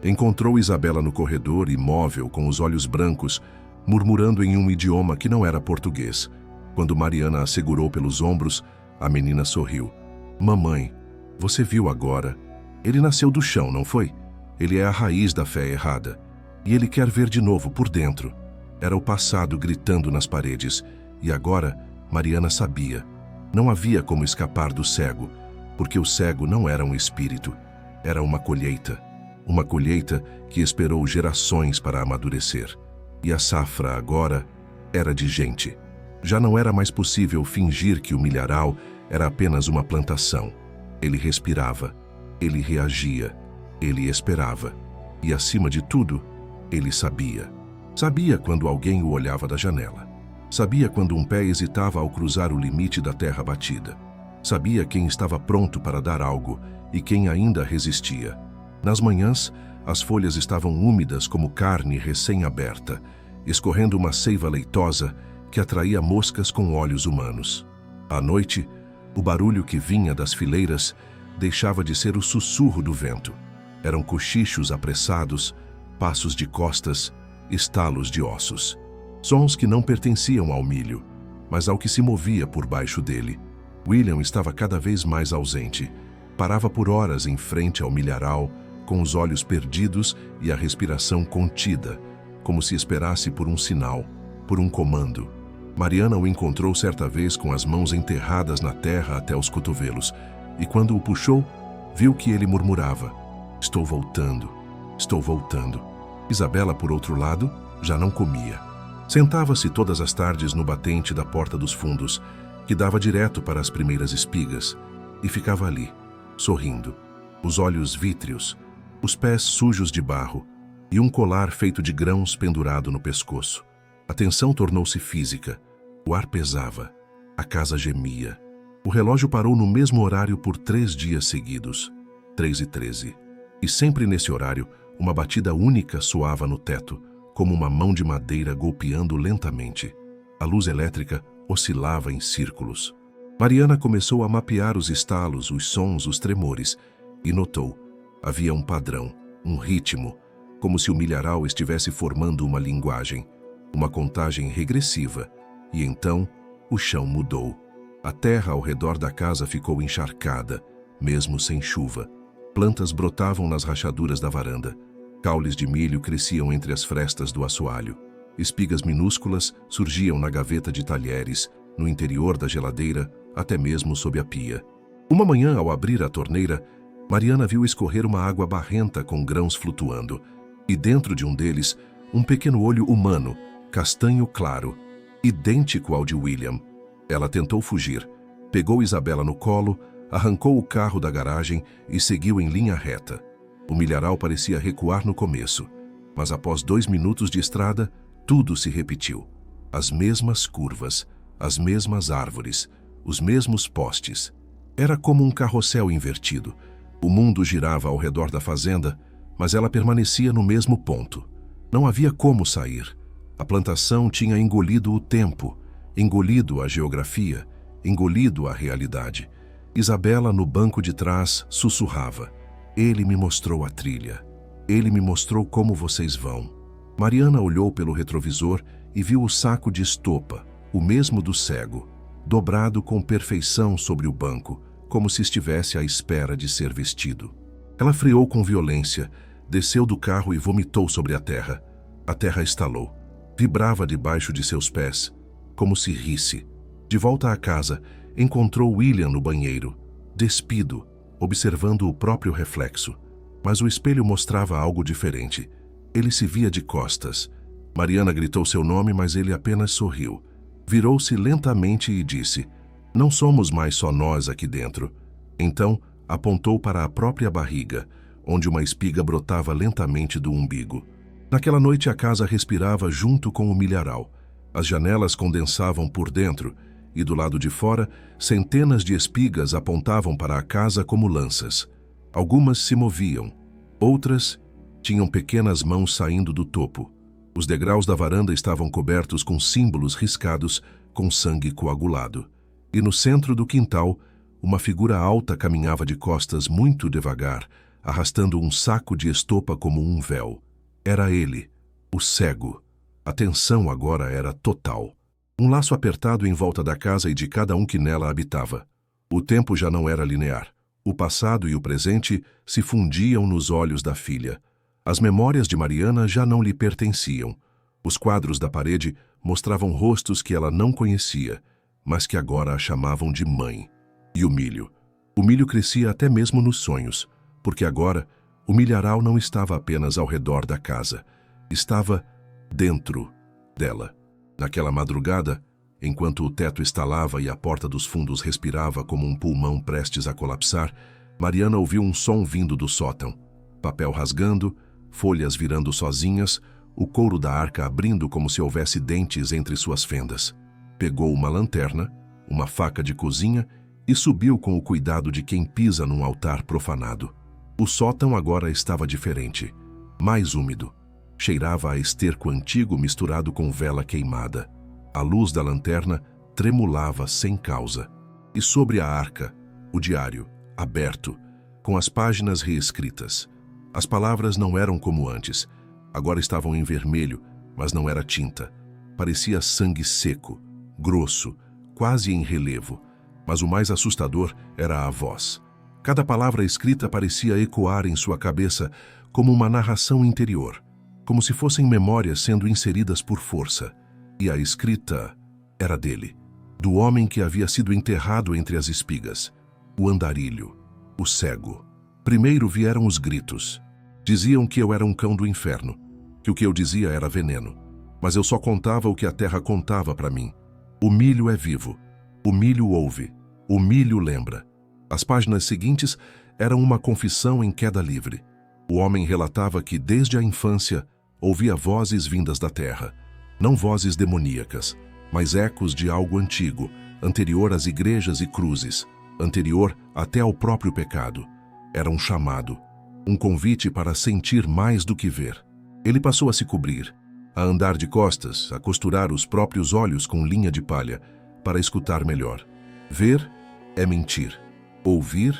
Encontrou Isabela no corredor, imóvel, com os olhos brancos, murmurando em um idioma que não era português. Quando Mariana a segurou pelos ombros, a menina sorriu. Mamãe, você viu agora? Ele nasceu do chão, não foi? Ele é a raiz da fé errada. E ele quer ver de novo por dentro. Era o passado gritando nas paredes. E agora, Mariana sabia. Não havia como escapar do cego, porque o cego não era um espírito. Era uma colheita. Uma colheita que esperou gerações para amadurecer. E a safra agora era de gente. Já não era mais possível fingir que o milharal era apenas uma plantação. Ele respirava, ele reagia, ele esperava. E, acima de tudo, ele sabia. Sabia quando alguém o olhava da janela. Sabia quando um pé hesitava ao cruzar o limite da terra batida. Sabia quem estava pronto para dar algo e quem ainda resistia. Nas manhãs, as folhas estavam úmidas como carne recém-aberta, escorrendo uma seiva leitosa que atraía moscas com olhos humanos. À noite, o barulho que vinha das fileiras deixava de ser o sussurro do vento. Eram cochichos apressados, passos de costas, estalos de ossos. Sons que não pertenciam ao milho, mas ao que se movia por baixo dele. William estava cada vez mais ausente. Parava por horas em frente ao milharal, com os olhos perdidos e a respiração contida, como se esperasse por um sinal, por um comando. Mariana o encontrou certa vez com as mãos enterradas na terra até os cotovelos, e quando o puxou, viu que ele murmurava: "Estou voltando, estou voltando." Isabela, por outro lado, já não comia. Sentava-se todas as tardes no batente da porta dos fundos, que dava direto para as primeiras espigas, e ficava ali, sorrindo, os olhos vítreos, os pés sujos de barro e um colar feito de grãos pendurado no pescoço. A tensão tornou-se física, o ar pesava, a casa gemia. O relógio parou no mesmo horário por 3 dias seguidos, 3h13. E sempre nesse horário, uma batida única soava no teto, como uma mão de madeira golpeando lentamente. A luz elétrica oscilava em círculos. Mariana começou a mapear os estalos, os sons, os tremores, e notou. Havia um padrão, um ritmo, como se o milharal estivesse formando uma linguagem, uma contagem regressiva, e então o chão mudou. A terra ao redor da casa ficou encharcada, mesmo sem chuva. Plantas brotavam nas rachaduras da varanda. Caules de milho cresciam entre as frestas do assoalho. Espigas minúsculas surgiam na gaveta de talheres, no interior da geladeira, até mesmo sob a pia. Uma manhã, ao abrir a torneira, Mariana viu escorrer uma água barrenta com grãos flutuando, e dentro de um deles, um pequeno olho humano, castanho claro, idêntico ao de William. Ela tentou fugir, pegou Isabela no colo, arrancou o carro da garagem e seguiu em linha reta. O milharal parecia recuar no começo, mas após 2 minutos de estrada, tudo se repetiu. As mesmas curvas, as mesmas árvores, os mesmos postes. Era como um carrossel invertido. O mundo girava ao redor da fazenda, mas ela permanecia no mesmo ponto. Não havia como sair. A plantação tinha engolido o tempo, engolido a geografia, engolido a realidade. Isabela, no banco de trás, sussurrava: "Ele me mostrou a trilha. Ele me mostrou como vocês vão." Mariana olhou pelo retrovisor e viu o saco de estopa, o mesmo do cego, dobrado com perfeição sobre o banco, como se estivesse à espera de ser vestido. Ela freou com violência, desceu do carro e vomitou sobre a terra. A terra estalou. Vibrava debaixo de seus pés, como se risse. De volta à casa, encontrou William no banheiro, despido, observando o próprio reflexo. Mas o espelho mostrava algo diferente. Ele se via de costas. Mariana gritou seu nome, mas ele apenas sorriu. Virou-se lentamente e disse: "Não somos mais só nós aqui dentro." Então, apontou para a própria barriga, onde uma espiga brotava lentamente do umbigo. Naquela noite a casa respirava junto com o milharal. As janelas condensavam por dentro, e do lado de fora, centenas de espigas apontavam para a casa como lanças. Algumas se moviam, outras tinham pequenas mãos saindo do topo. Os degraus da varanda estavam cobertos com símbolos riscados com sangue coagulado. E no centro do quintal, uma figura alta caminhava de costas muito devagar, arrastando um saco de estopa como um véu. Era ele, o cego. A tensão agora era total. Um laço apertado em volta da casa e de cada um que nela habitava. O tempo já não era linear. O passado e o presente se fundiam nos olhos da filha. As memórias de Mariana já não lhe pertenciam. Os quadros da parede mostravam rostos que ela não conhecia, mas que agora a chamavam de mãe. E o milho? O milho crescia até mesmo nos sonhos, porque agora o milharal não estava apenas ao redor da casa, estava dentro dela. Naquela madrugada, enquanto o teto estalava e a porta dos fundos respirava como um pulmão prestes a colapsar, Mariana ouviu um som vindo do sótão. Papel rasgando, folhas virando sozinhas, o couro da arca abrindo como se houvesse dentes entre suas fendas. Pegou uma lanterna, uma faca de cozinha e subiu com o cuidado de quem pisa num altar profanado. O sótão agora estava diferente, mais úmido. Cheirava a esterco antigo misturado com vela queimada. A luz da lanterna tremulava sem causa. E sobre a arca, o diário, aberto, com as páginas reescritas. As palavras não eram como antes. Agora estavam em vermelho, mas não era tinta. Parecia sangue seco, grosso, quase em relevo. Mas o mais assustador era a voz. Cada palavra escrita parecia ecoar em sua cabeça como uma narração interior, como se fossem memórias sendo inseridas por força. E a escrita era dele, do homem que havia sido enterrado entre as espigas, o andarilho, o cego. Primeiro vieram os gritos. Diziam que eu era um cão do inferno, que o que eu dizia era veneno. Mas eu só contava o que a terra contava para mim. O milho é vivo, o milho ouve, o milho lembra. As páginas seguintes eram uma confissão em queda livre. O homem relatava que, desde a infância, ouvia vozes vindas da terra. Não vozes demoníacas, mas ecos de algo antigo, anterior às igrejas e cruzes, anterior até ao próprio pecado. Era um chamado, um convite para sentir mais do que ver. Ele passou a se cobrir, a andar de costas, a costurar os próprios olhos com linha de palha, para escutar melhor. Ver é mentir, ouvir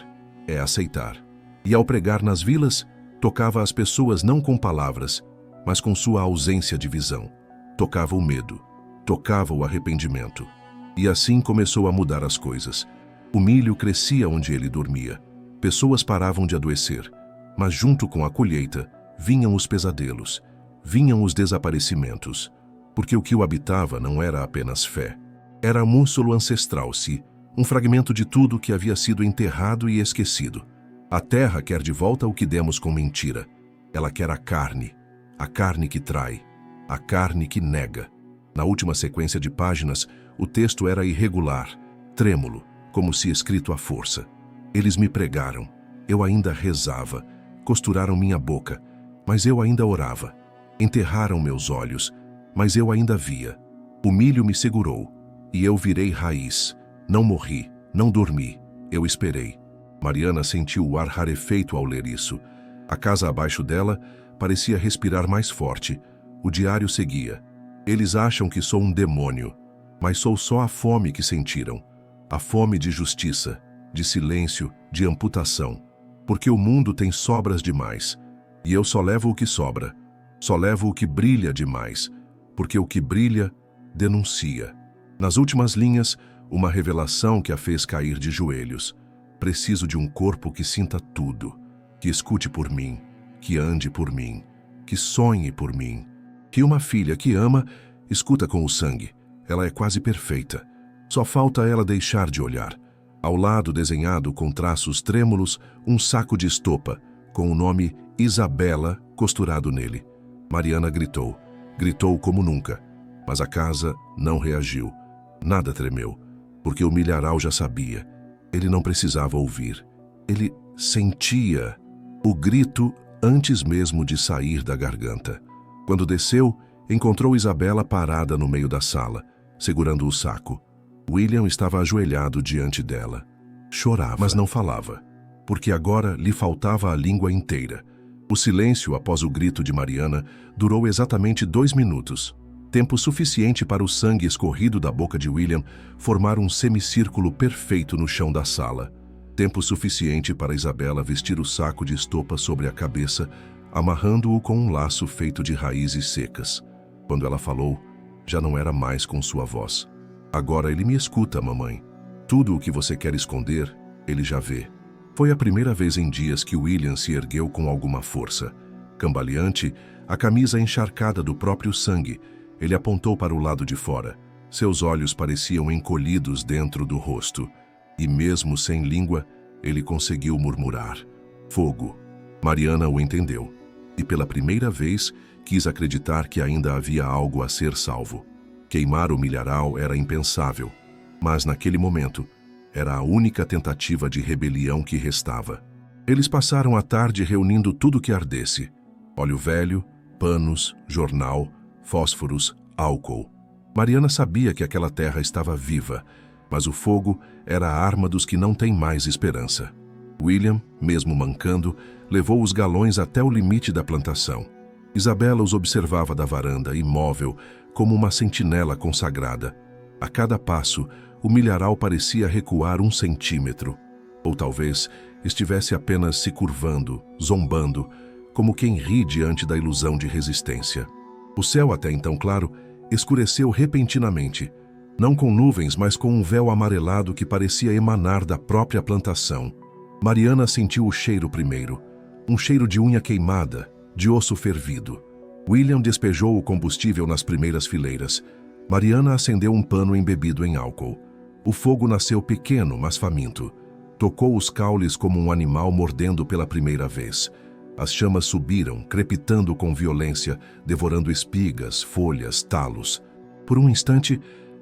é aceitar. E ao pregar nas vilas, tocava as pessoas não com palavras, mas com sua ausência de visão. Tocava o medo, tocava o arrependimento. E assim começou a mudar as coisas. O milho crescia onde ele dormia. Pessoas paravam de adoecer, mas junto com a colheita vinham os pesadelos, vinham os desaparecimentos, porque o que o habitava não era apenas fé. Era músculo ancestral, um fragmento de tudo que havia sido enterrado e esquecido. A terra quer de volta o que demos com mentira. Ela quer a carne que trai, a carne que nega. Na última sequência de páginas, o texto era irregular, trêmulo, como se escrito à força. Eles me pregaram, eu ainda rezava, costuraram minha boca, mas eu ainda orava. Enterraram meus olhos, mas eu ainda via. O milho me segurou, e eu virei raiz. Não morri, não dormi, eu esperei. Mariana sentiu o ar rarefeito ao ler isso. A casa abaixo dela parecia respirar mais forte. O diário seguia. Eles acham que sou um demônio, mas sou só a fome que sentiram. A fome de justiça, de silêncio, de amputação. Porque o mundo tem sobras demais. E eu só levo o que sobra. Só levo o que brilha demais. Porque o que brilha, denuncia. Nas últimas linhas, uma revelação que a fez cair de joelhos. Preciso de um corpo que sinta tudo, que escute por mim, que ande por mim, que sonhe por mim. Que uma filha que ama, escuta com o sangue. Ela é quase perfeita. Só falta ela deixar de olhar. Ao lado, desenhado com traços trêmulos, um saco de estopa, com o nome Isabela costurado nele. Mariana gritou. Gritou como nunca, mas a casa não reagiu. Nada tremeu, porque o milharal já sabia. Ele não precisava ouvir. Ele sentia o grito antes mesmo de sair da garganta. Quando desceu, encontrou Isabela parada no meio da sala, segurando o saco. William estava ajoelhado diante dela. Chorava, mas não falava, porque agora lhe faltava a língua inteira. O silêncio após o grito de Mariana durou exatamente 2 minutos. Tempo suficiente para o sangue escorrido da boca de William formar um semicírculo perfeito no chão da sala. Tempo suficiente para Isabela vestir o saco de estopa sobre a cabeça, amarrando-o com um laço feito de raízes secas. Quando ela falou, já não era mais com sua voz. Agora ele me escuta, mamãe. Tudo o que você quer esconder, ele já vê. Foi a primeira vez em dias que William se ergueu com alguma força. Cambaleante, a camisa encharcada do próprio sangue, ele apontou para o lado de fora. Seus olhos pareciam encolhidos dentro do rosto. E mesmo sem língua, ele conseguiu murmurar. Fogo. Mariana o entendeu. E pela primeira vez, quis acreditar que ainda havia algo a ser salvo. Queimar o milharal era impensável. Mas naquele momento, era a única tentativa de rebelião que restava. Eles passaram a tarde reunindo tudo que ardesse. Óleo velho, panos, jornal, fósforos, álcool. Mariana sabia que aquela terra estava viva, mas o fogo era a arma dos que não têm mais esperança. William, mesmo mancando, levou os galões até o limite da plantação. Isabela os observava da varanda, imóvel, como uma sentinela consagrada. A cada passo, o milharal parecia recuar 1 centímetro. Ou talvez estivesse apenas se curvando, zombando, como quem ri diante da ilusão de resistência. O céu, até então claro, escureceu repentinamente, não com nuvens, mas com um véu amarelado que parecia emanar da própria plantação. Mariana sentiu o cheiro primeiro, um cheiro de unha queimada, de osso fervido. William despejou o combustível nas primeiras fileiras. Mariana acendeu um pano embebido em álcool. O fogo nasceu pequeno, mas faminto. Tocou os caules como um animal mordendo pela primeira vez. As chamas subiram, crepitando com violência, devorando espigas, folhas, talos. Por um instante,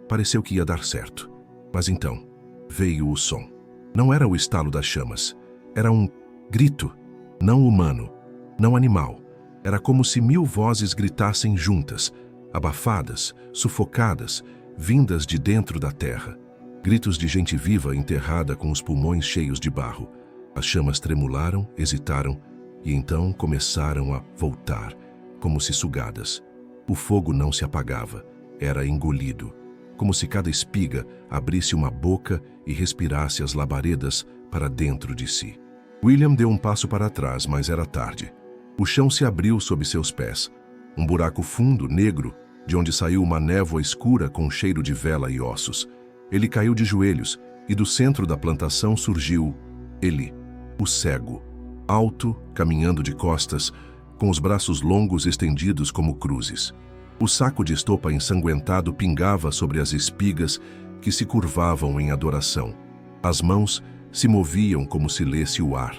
pareceu que ia dar certo. Mas então, veio o som. Não era o estalo das chamas. Era um grito, não humano, não animal. Era como se 1000 vozes gritassem juntas, abafadas, sufocadas, vindas de dentro da terra. Gritos de gente viva enterrada com os pulmões cheios de barro. As chamas tremularam, hesitaram, e então começaram a voltar, como se sugadas. O fogo não se apagava, era engolido, como se cada espiga abrisse uma boca e respirasse as labaredas para dentro de si. William deu um passo para trás, mas era tarde. O chão se abriu sob seus pés. Um buraco fundo, negro, de onde saiu uma névoa escura com cheiro de vela e ossos. Ele caiu de joelhos, e do centro da plantação surgiu ele, o cego, alto, caminhando de costas, com os braços longos estendidos como cruzes. O saco de estopa ensanguentado pingava sobre as espigas que se curvavam em adoração. As mãos se moviam como se lesse o ar.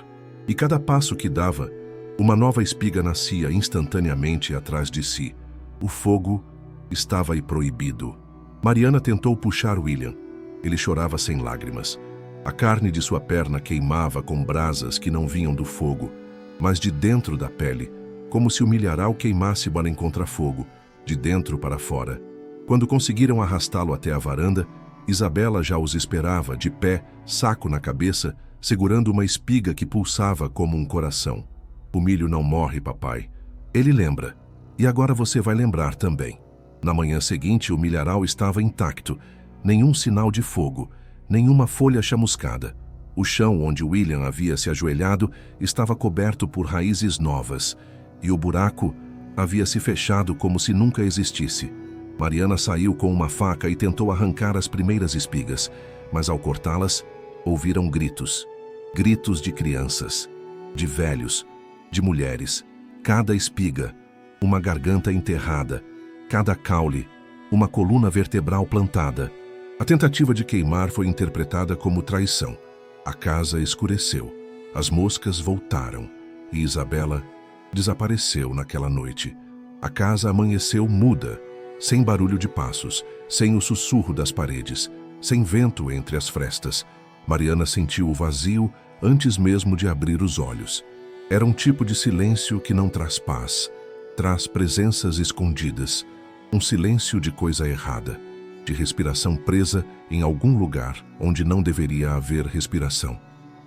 E cada passo que dava, uma nova espiga nascia instantaneamente atrás de si. O fogo estava aí proibido. Mariana tentou puxar William. Ele chorava sem lágrimas. A carne de sua perna queimava com brasas que não vinham do fogo, mas de dentro da pele, como se o milharal queimasse para encontrar fogo, de dentro para fora. Quando conseguiram arrastá-lo até a varanda, Isabela já os esperava, de pé, saco na cabeça, segurando uma espiga que pulsava como um coração. O milho não morre, papai. Ele lembra. E agora você vai lembrar também. Na manhã seguinte, o milharal estava intacto. Nenhum sinal de fogo, nenhuma folha chamuscada. O chão onde William havia se ajoelhado estava coberto por raízes novas, e o buraco havia se fechado como se nunca existisse. Mariana saiu com uma faca e tentou arrancar as primeiras espigas, mas ao cortá-las, ouviram gritos. Gritos de crianças, de velhos, de mulheres. Cada espiga, uma garganta enterrada. Cada caule, uma coluna vertebral plantada. A tentativa de queimar foi interpretada como traição. A casa escureceu. As moscas voltaram. E Isabela desapareceu naquela noite. A casa amanheceu muda, sem barulho de passos, sem o sussurro das paredes, sem vento entre as frestas. Mariana sentiu o vazio antes mesmo de abrir os olhos. Era um tipo de silêncio que não traz paz, traz presenças escondidas, um silêncio de coisa errada, de respiração presa em algum lugar onde não deveria haver respiração.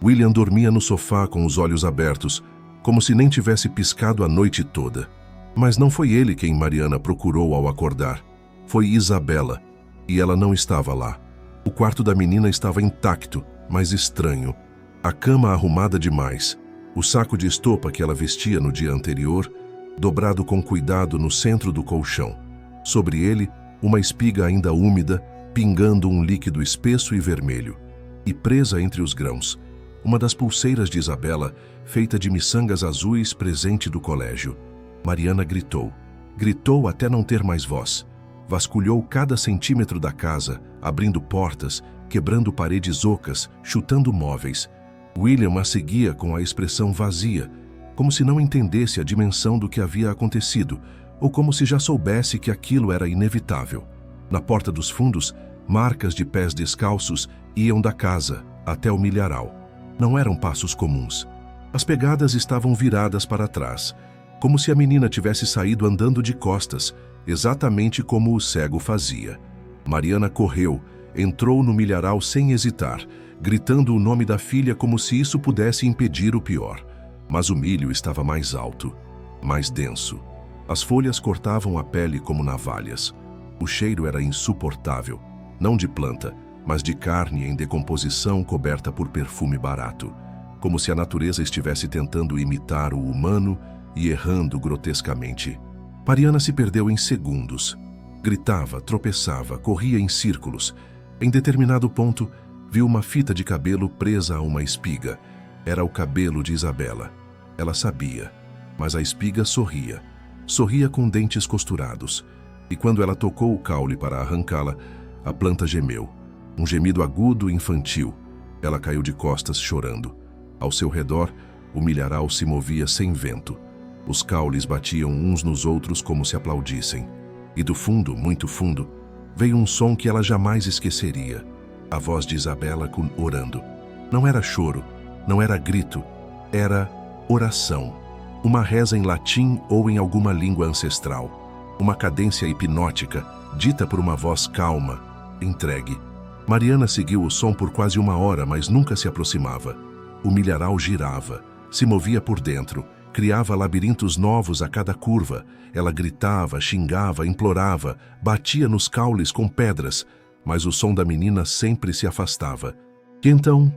William dormia no sofá com os olhos abertos, como se nem tivesse piscado a noite toda. Mas não foi ele quem Mariana procurou ao acordar. Foi Isabela, e ela não estava lá. O quarto da menina estava intacto, mas estranho. A cama arrumada demais, o saco de estopa que ela vestia no dia anterior, dobrado com cuidado no centro do colchão. Sobre ele, uma espiga ainda úmida, pingando um líquido espesso e vermelho. E presa entre os grãos, uma das pulseiras de Isabela, feita de miçangas azuis, presente do colégio. Mariana gritou. Gritou até não ter mais voz. Vasculhou cada centímetro da casa, abrindo portas, quebrando paredes ocas, chutando móveis. William a seguia com a expressão vazia, como se não entendesse a dimensão do que havia acontecido, ou como se já soubesse que aquilo era inevitável. Na porta dos fundos, marcas de pés descalços iam da casa até o milharal. Não eram passos comuns. As pegadas estavam viradas para trás, como se a menina tivesse saído andando de costas, exatamente como o cego fazia. Mariana correu, entrou no milharal sem hesitar, gritando o nome da filha como se isso pudesse impedir o pior. Mas o milho estava mais alto, mais denso. As folhas cortavam a pele como navalhas. O cheiro era insuportável, não de planta, mas de carne em decomposição coberta por perfume barato, como se a natureza estivesse tentando imitar o humano e errando grotescamente. Mariana se perdeu em segundos. Gritava, tropeçava, corria em círculos. Em determinado ponto, viu uma fita de cabelo presa a uma espiga. Era o cabelo de Isabela. Ela sabia, mas a espiga sorria. Sorria com dentes costurados. E quando ela tocou o caule para arrancá-la, a planta gemeu. Um gemido agudo e infantil. Ela caiu de costas chorando. Ao seu redor, o milharal se movia sem vento. Os caules batiam uns nos outros como se aplaudissem. E do fundo, muito fundo, veio um som que ela jamais esqueceria. A voz de Isabela orando. Não era choro, não era grito, era oração. Uma reza em latim ou em alguma língua ancestral. Uma cadência hipnótica, dita por uma voz calma, entregue. Mariana seguiu o som por quase uma hora, mas nunca se aproximava. O milharal girava, se movia por dentro, criava labirintos novos a cada curva. Ela gritava, xingava, implorava, batia nos caules com pedras, mas o som da menina sempre se afastava. E então,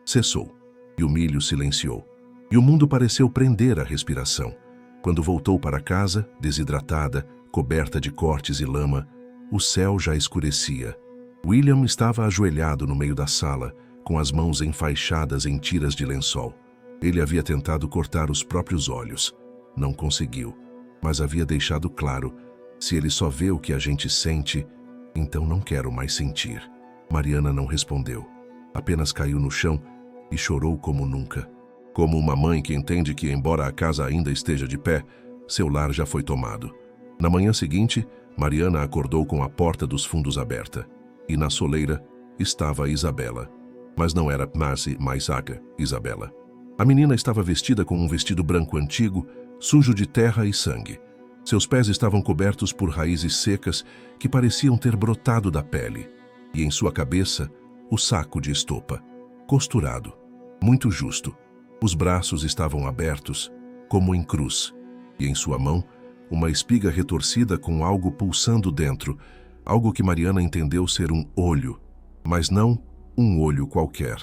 cessou, e o milho silenciou. E o mundo pareceu prender a respiração. Quando voltou para casa, desidratada, coberta de cortes e lama, o céu já escurecia. William estava ajoelhado no meio da sala, com as mãos enfaixadas em tiras de lençol. Ele havia tentado cortar os próprios olhos. Não conseguiu, mas havia deixado claro, se ele só vê o que a gente sente, então não quero mais sentir. Mariana não respondeu. Apenas caiu no chão e chorou como nunca. Como uma mãe que entende que, embora a casa ainda esteja de pé, seu lar já foi tomado. Na manhã seguinte, Mariana acordou com a porta dos fundos aberta. E na soleira estava Isabela. Mas não era Marcy Maisaga, Isabela. A menina estava vestida com um vestido branco antigo, sujo de terra e sangue. Seus pés estavam cobertos por raízes secas que pareciam ter brotado da pele. E em sua cabeça, o saco de estopa, costurado, muito justo. Os braços estavam abertos, como em cruz, e em sua mão, uma espiga retorcida com algo pulsando dentro, algo que Mariana entendeu ser um olho, mas não um olho qualquer.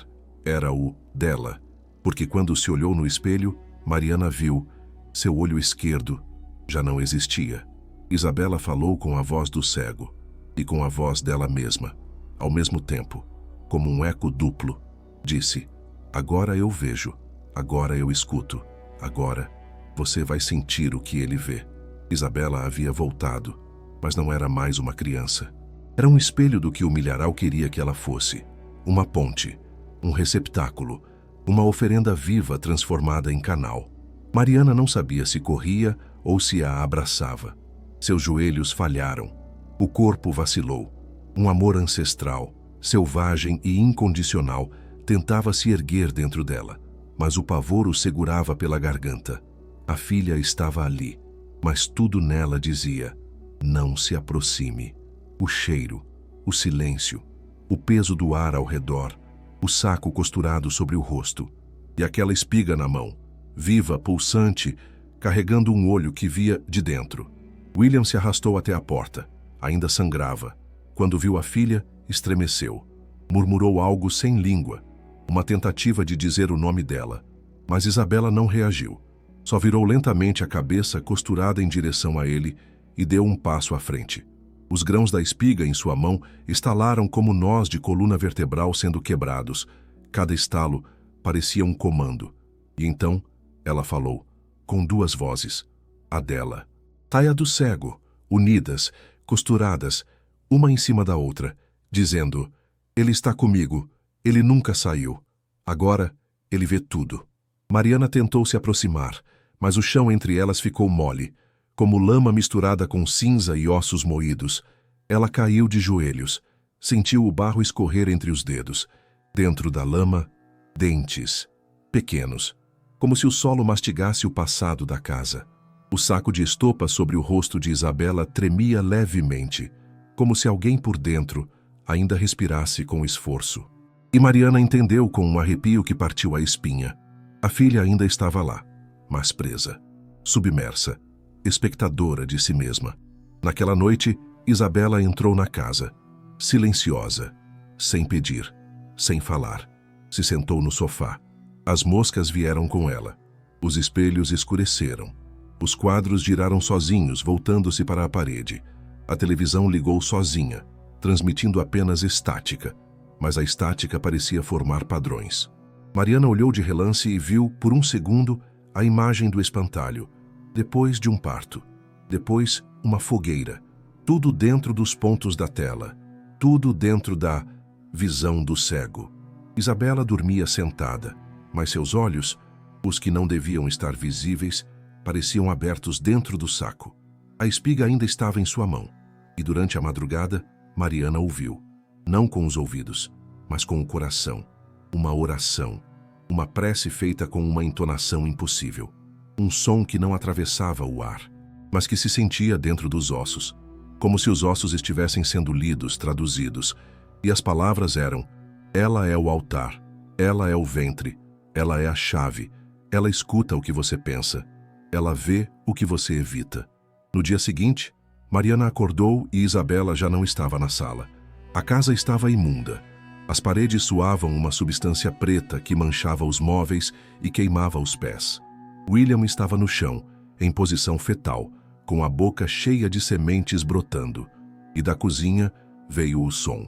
Era o dela, porque quando se olhou no espelho, Mariana viu, seu olho esquerdo já não existia. Isabela falou com a voz do cego e com a voz dela mesma, ao mesmo tempo, como um eco duplo. Disse: agora eu vejo, agora eu escuto, agora você vai sentir o que ele vê. Isabela havia voltado, mas não era mais uma criança. Era um espelho do que o milharal queria que ela fosse. Uma ponte, um receptáculo, uma oferenda viva transformada em canal. Mariana não sabia se corria ou se a abraçava. Seus joelhos falharam. O corpo vacilou. Um amor ancestral, selvagem e incondicional, tentava se erguer dentro dela, mas o pavor o segurava pela garganta. A filha estava ali, mas tudo nela dizia: não se aproxime. O cheiro, o silêncio, o peso do ar ao redor, o saco costurado sobre o rosto, e aquela espiga na mão, viva, pulsante, carregando um olho que via de dentro. William se arrastou até a porta. Ainda sangrava. Quando viu a filha, estremeceu. Murmurou algo sem língua, uma tentativa de dizer o nome dela. Mas Isabela não reagiu. Só virou lentamente a cabeça costurada em direção a ele e deu um passo à frente. Os grãos da espiga em sua mão estalaram como nós de coluna vertebral sendo quebrados. Cada estalo parecia um comando. E então ela falou, com duas vozes, a dela. Taia do cego, unidas, costuradas, uma em cima da outra, dizendo: ele está comigo, ele nunca saiu. Agora ele vê tudo. Mariana tentou se aproximar, mas o chão entre elas ficou mole, como lama misturada com cinza e ossos moídos. Ela caiu de joelhos, sentiu o barro escorrer entre os dedos. Dentro da lama, dentes, pequenos, como se o solo mastigasse o passado da casa. O saco de estopa sobre o rosto de Isabela tremia levemente, como se alguém por dentro ainda respirasse com esforço. E Mariana entendeu com um arrepio que partiu a espinha. A filha ainda estava lá, mas presa, submersa, espectadora de si mesma. Naquela noite, Isabela entrou na casa, silenciosa, sem pedir, sem falar. Se sentou no sofá. As moscas vieram com ela. Os espelhos escureceram. Os quadros giraram sozinhos, voltando-se para a parede. A televisão ligou sozinha, transmitindo apenas estática, mas a estática parecia formar padrões. Mariana olhou de relance e viu, por um segundo, a imagem do espantalho. Depois de um parto. Depois, uma fogueira. Tudo dentro dos pontos da tela. Tudo dentro da visão do cego. Isabela dormia sentada, mas seus olhos, os que não deviam estar visíveis, pareciam abertos dentro do saco. A espiga ainda estava em sua mão, e durante a madrugada, Mariana ouviu, não com os ouvidos, mas com o coração, uma oração, uma prece feita com uma entonação impossível, um som que não atravessava o ar, mas que se sentia dentro dos ossos, como se os ossos estivessem sendo lidos, traduzidos, e as palavras eram: ela é o altar, ela é o ventre, ela é a chave, ela escuta o que você pensa, ela vê o que você evita. No dia seguinte, Mariana acordou e Isabela já não estava na sala. A casa estava imunda. As paredes suavam uma substância preta que manchava os móveis e queimava os pés. William estava no chão, em posição fetal, com a boca cheia de sementes brotando. E da cozinha veio o som.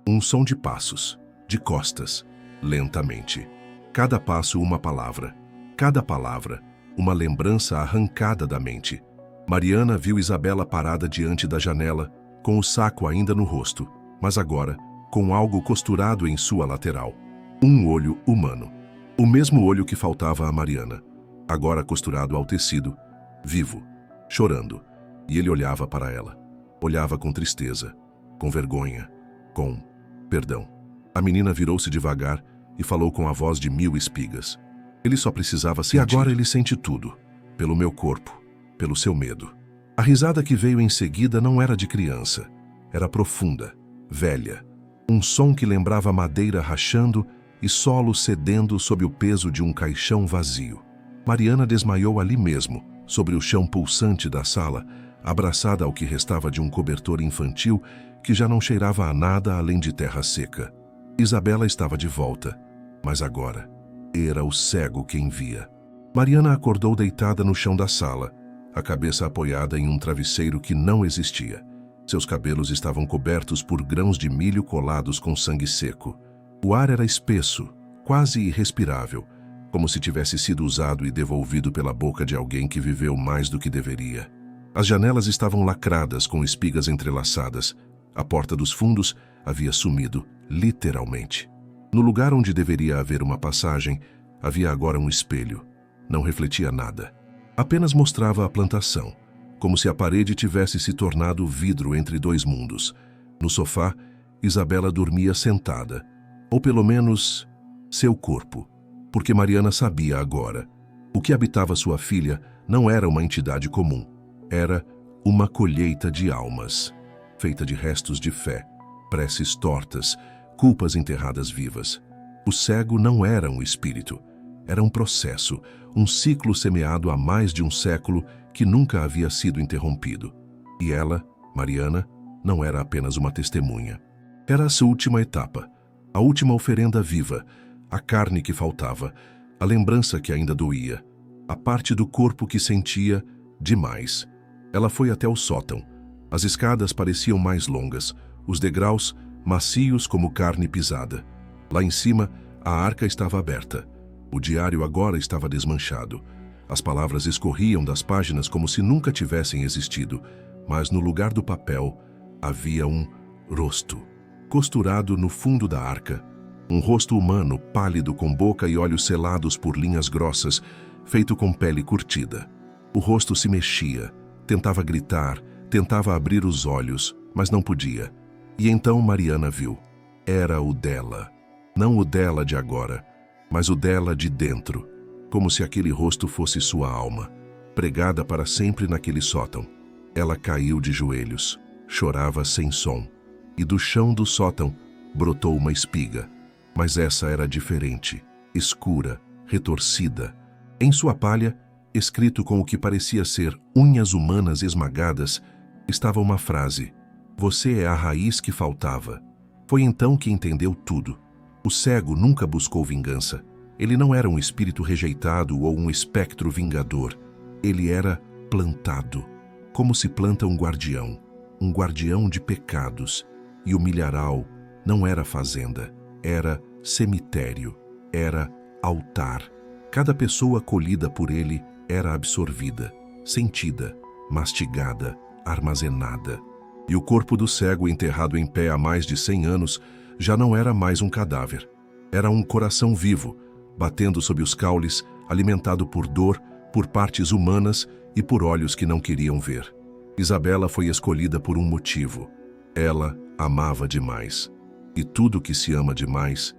Um som de passos, de costas, lentamente. Cada passo uma palavra. Cada palavra, uma lembrança arrancada da mente. Mariana viu Isabela parada diante da janela, com o saco ainda no rosto, mas agora, com algo costurado em sua lateral. Um olho humano. O mesmo olho que faltava a Mariana, agora costurado ao tecido, vivo, chorando. E ele olhava para ela. Olhava com tristeza, com vergonha, com perdão. A menina virou-se devagar e falou com a voz de 1000 espigas. Ele só precisava sentir. E agora ele sente tudo, pelo meu corpo, pelo seu medo. A risada que veio em seguida não era de criança. Era profunda, velha. Um som que lembrava madeira rachando e solo cedendo sob o peso de um caixão vazio. Mariana desmaiou ali mesmo, sobre o chão pulsante da sala, abraçada ao que restava de um cobertor infantil que já não cheirava a nada além de terra seca. Isabela estava de volta, mas agora era o cego quem via. Mariana acordou deitada no chão da sala, a cabeça apoiada em um travesseiro que não existia. Seus cabelos estavam cobertos por grãos de milho colados com sangue seco. O ar era espesso, quase irrespirável, como se tivesse sido usado e devolvido pela boca de alguém que viveu mais do que deveria. As janelas estavam lacradas com espigas entrelaçadas. A porta dos fundos havia sumido, literalmente. No lugar onde deveria haver uma passagem, havia agora um espelho. Não refletia nada. Apenas mostrava a plantação, como se a parede tivesse se tornado vidro entre dois mundos. No sofá, Isabela dormia sentada, ou pelo menos seu corpo, porque Mariana sabia agora. O que habitava sua filha não era uma entidade comum, era uma colheita de almas, feita de restos de fé, preces tortas, culpas enterradas vivas. O cego não era um espírito, era um processo, um ciclo semeado há mais de um século que nunca havia sido interrompido. E ela, Mariana, não era apenas uma testemunha. Era a sua última etapa, a última oferenda viva, a carne que faltava, a lembrança que ainda doía, a parte do corpo que sentia demais. Ela foi até o sótão. As escadas pareciam mais longas, os degraus macios como carne pisada. Lá em cima, a arca estava aberta. O diário agora estava desmanchado. As palavras escorriam das páginas como se nunca tivessem existido, mas no lugar do papel havia um rosto, costurado no fundo da arca. Um rosto humano, pálido, com boca e olhos selados por linhas grossas, feito com pele curtida. O rosto se mexia, tentava gritar, tentava abrir os olhos, mas não podia. E então Mariana viu. Era o dela. Não o dela de agora, mas o dela de dentro, como se aquele rosto fosse sua alma, pregada para sempre naquele sótão. Ela caiu de joelhos, chorava sem som, e do chão do sótão brotou uma espiga. Mas essa era diferente, escura, retorcida. Em sua palha, escrito com o que parecia ser unhas humanas esmagadas, estava uma frase: "Você é a raiz que faltava." Foi então que entendeu tudo. O cego nunca buscou vingança. Ele não era um espírito rejeitado ou um espectro vingador. Ele era plantado, como se planta um guardião de pecados. E o milharal não era fazenda, era cemitério, era altar. Cada pessoa colhida por ele era absorvida, sentida, mastigada, armazenada. E o corpo do cego, enterrado em pé há mais de 100 anos, já não era mais um cadáver. Era um coração vivo, batendo sob os caules, alimentado por dor, por partes humanas e por olhos que não queriam ver. Isabela foi escolhida por um motivo. Ela amava demais. E tudo que se ama demais,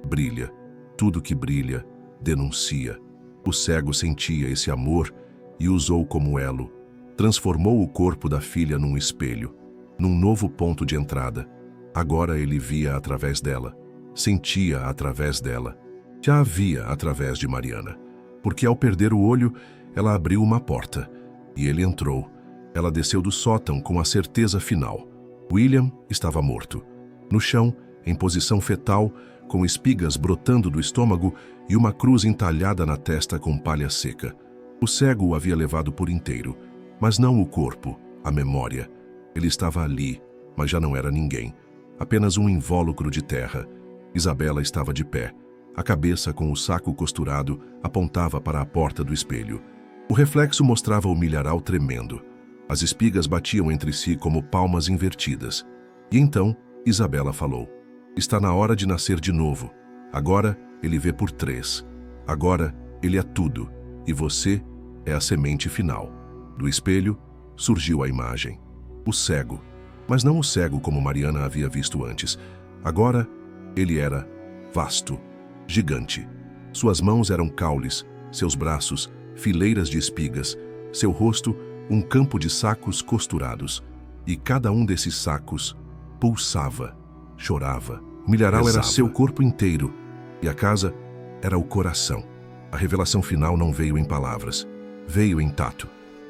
brilha. Tudo que brilha, denuncia. O cego sentia esse amor e usou como elo. Transformou o corpo da filha num espelho, num novo ponto de entrada. Agora ele via através dela, sentia através dela. Já havia através de Mariana, porque ao perder o olho, ela abriu uma porta, e ele entrou. Ela desceu do sótão com a certeza final. William estava morto. No chão, em posição fetal, com espigas brotando do estômago e uma cruz entalhada na testa com palha seca. O cego o havia levado por inteiro, mas não o corpo, a memória. Ele estava ali, mas já não era ninguém. Apenas um invólucro de terra. Isabela estava de pé. A cabeça, com o saco costurado, apontava para a porta do espelho. O reflexo mostrava o milharal tremendo. As espigas batiam entre si como palmas invertidas. E então, Isabela falou: "Está na hora de nascer de novo. Agora, ele vê por 3. Agora, ele é tudo. E você é a semente final." Do espelho, surgiu a imagem. O cego. Mas não o cego como Mariana havia visto antes. Agora, ele era vasto, gigante. Suas mãos eram caules, seus braços, fileiras de espigas, seu rosto, um campo de sacos costurados. E cada um desses sacos pulsava, chorava. O milharal era seu corpo inteiro, e a casa era o coração. A revelação final não veio em palavras, veio em tato.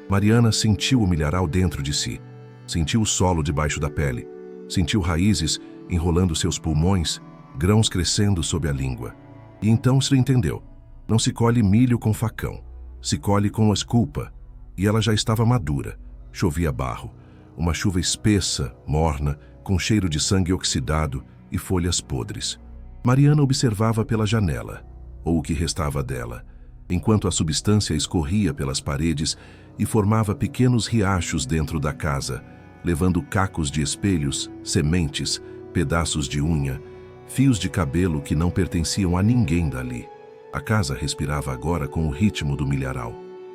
Mariana sentiu o milharal dentro de si, sentiu o solo debaixo da pele, sentiu raízes enrolando seus pulmões, grãos crescendo sob a língua. E então se entendeu. Não se colhe milho com facão, se colhe com a esculpa. E ela já estava madura. Chovia barro, uma chuva espessa, morna, com cheiro de sangue oxidado e folhas podres. Mariana observava pela janela, ou o que restava dela, enquanto a substância escorria pelas paredes e formava pequenos riachos dentro da casa, levando cacos de espelhos, sementes, pedaços de unha, fios de cabelo que não pertenciam a ninguém dali. A casa respirava agora com o ritmo do milharal.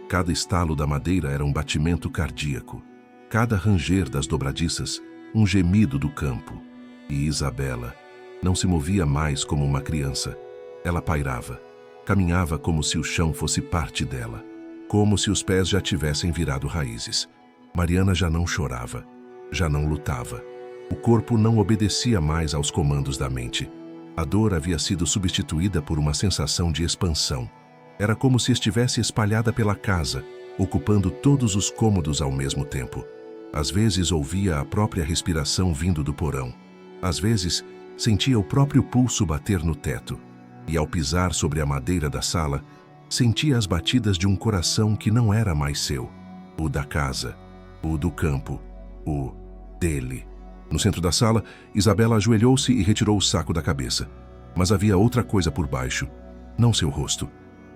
Cada estalo da madeira era um batimento cardíaco. Cada ranger das dobradiças, um gemido do campo. E Isabela não se movia mais como uma criança. Ela pairava. Caminhava como se o chão fosse parte dela. Como se os pés já tivessem virado raízes. Mariana já não chorava. Já não lutava. O corpo não obedecia mais aos comandos da mente. A dor havia sido substituída por uma sensação de expansão. Era como se estivesse espalhada pela casa, ocupando todos os cômodos ao mesmo tempo. Às vezes ouvia a própria respiração vindo do porão. Às vezes sentia o próprio pulso bater no teto. E ao pisar sobre a madeira da sala, sentia as batidas de um coração que não era mais seu. O da casa, o do campo, o dele. No centro da sala, Isabela ajoelhou-se e retirou o saco da cabeça. Mas havia outra coisa por baixo. Não seu rosto,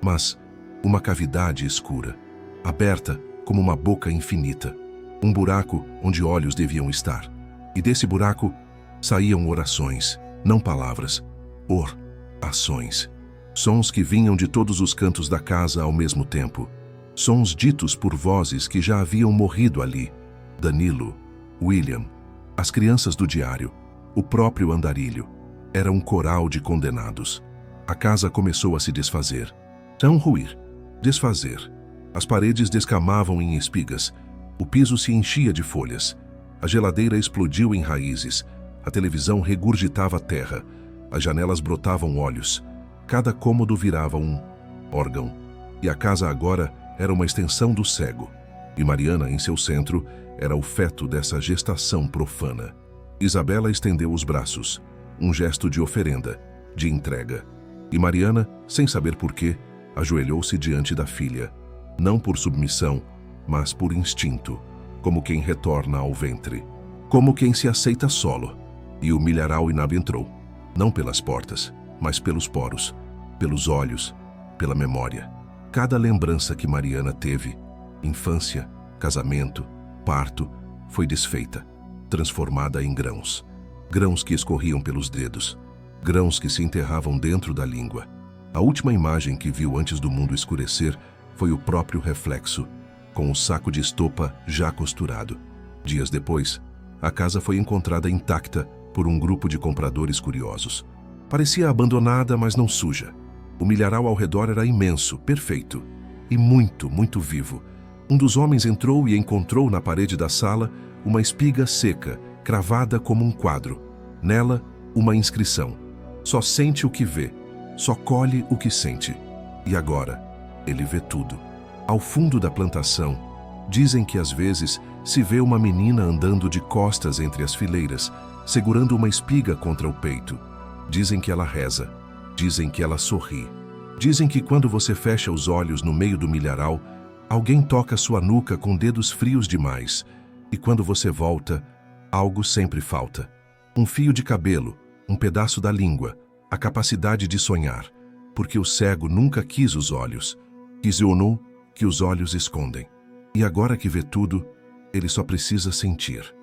mas uma cavidade escura, aberta como uma boca infinita. Um buraco onde olhos deviam estar. E desse buraco saíam orações, não palavras. Orações. Sons que vinham de todos os cantos da casa ao mesmo tempo. Sons ditos por vozes que já haviam morrido ali. Danilo, William, as crianças do diário, o próprio andarilho. Era um coral de condenados. A casa começou a se desfazer. Não ruir, desfazer. As paredes descamavam em espigas. O piso se enchia de folhas. A geladeira explodiu em raízes. A televisão regurgitava a terra. As janelas brotavam olhos. Cada cômodo virava um órgão. E a casa agora era uma extensão do cego. E Mariana, em seu centro, era o feto dessa gestação profana. Isabela estendeu os braços, um gesto de oferenda, de entrega. E Mariana, sem saber porquê, ajoelhou-se diante da filha, não por submissão, mas por instinto, como quem retorna ao ventre, como quem se aceita solo. E o milharal entrou, não pelas portas, mas pelos poros, pelos olhos, pela memória. Cada lembrança que Mariana teve, infância, casamento, parto, foi desfeita, transformada em grãos. Grãos que escorriam pelos dedos, grãos que se enterravam dentro da língua. A última imagem que viu antes do mundo escurecer foi o próprio reflexo, com o saco de estopa já costurado. Dias depois, a casa foi encontrada intacta por um grupo de compradores curiosos. Parecia abandonada, mas não suja. O milharal ao redor era imenso, perfeito e muito, muito vivo. Um dos homens entrou e encontrou na parede da sala uma espiga seca, cravada como um quadro. Nela, uma inscrição. Só sente o que vê, só colhe o que sente. E agora, ele vê tudo. Ao fundo da plantação, dizem que às vezes se vê uma menina andando de costas entre as fileiras, segurando uma espiga contra o peito. Dizem que ela reza, dizem que ela sorri. Dizem que quando você fecha os olhos no meio do milharal, alguém toca sua nuca com dedos frios demais, e quando você volta, algo sempre falta. Um fio de cabelo, um pedaço da língua, a capacidade de sonhar, porque o cego nunca quis os olhos, quis o que os olhos escondem. E agora que vê tudo, ele só precisa sentir.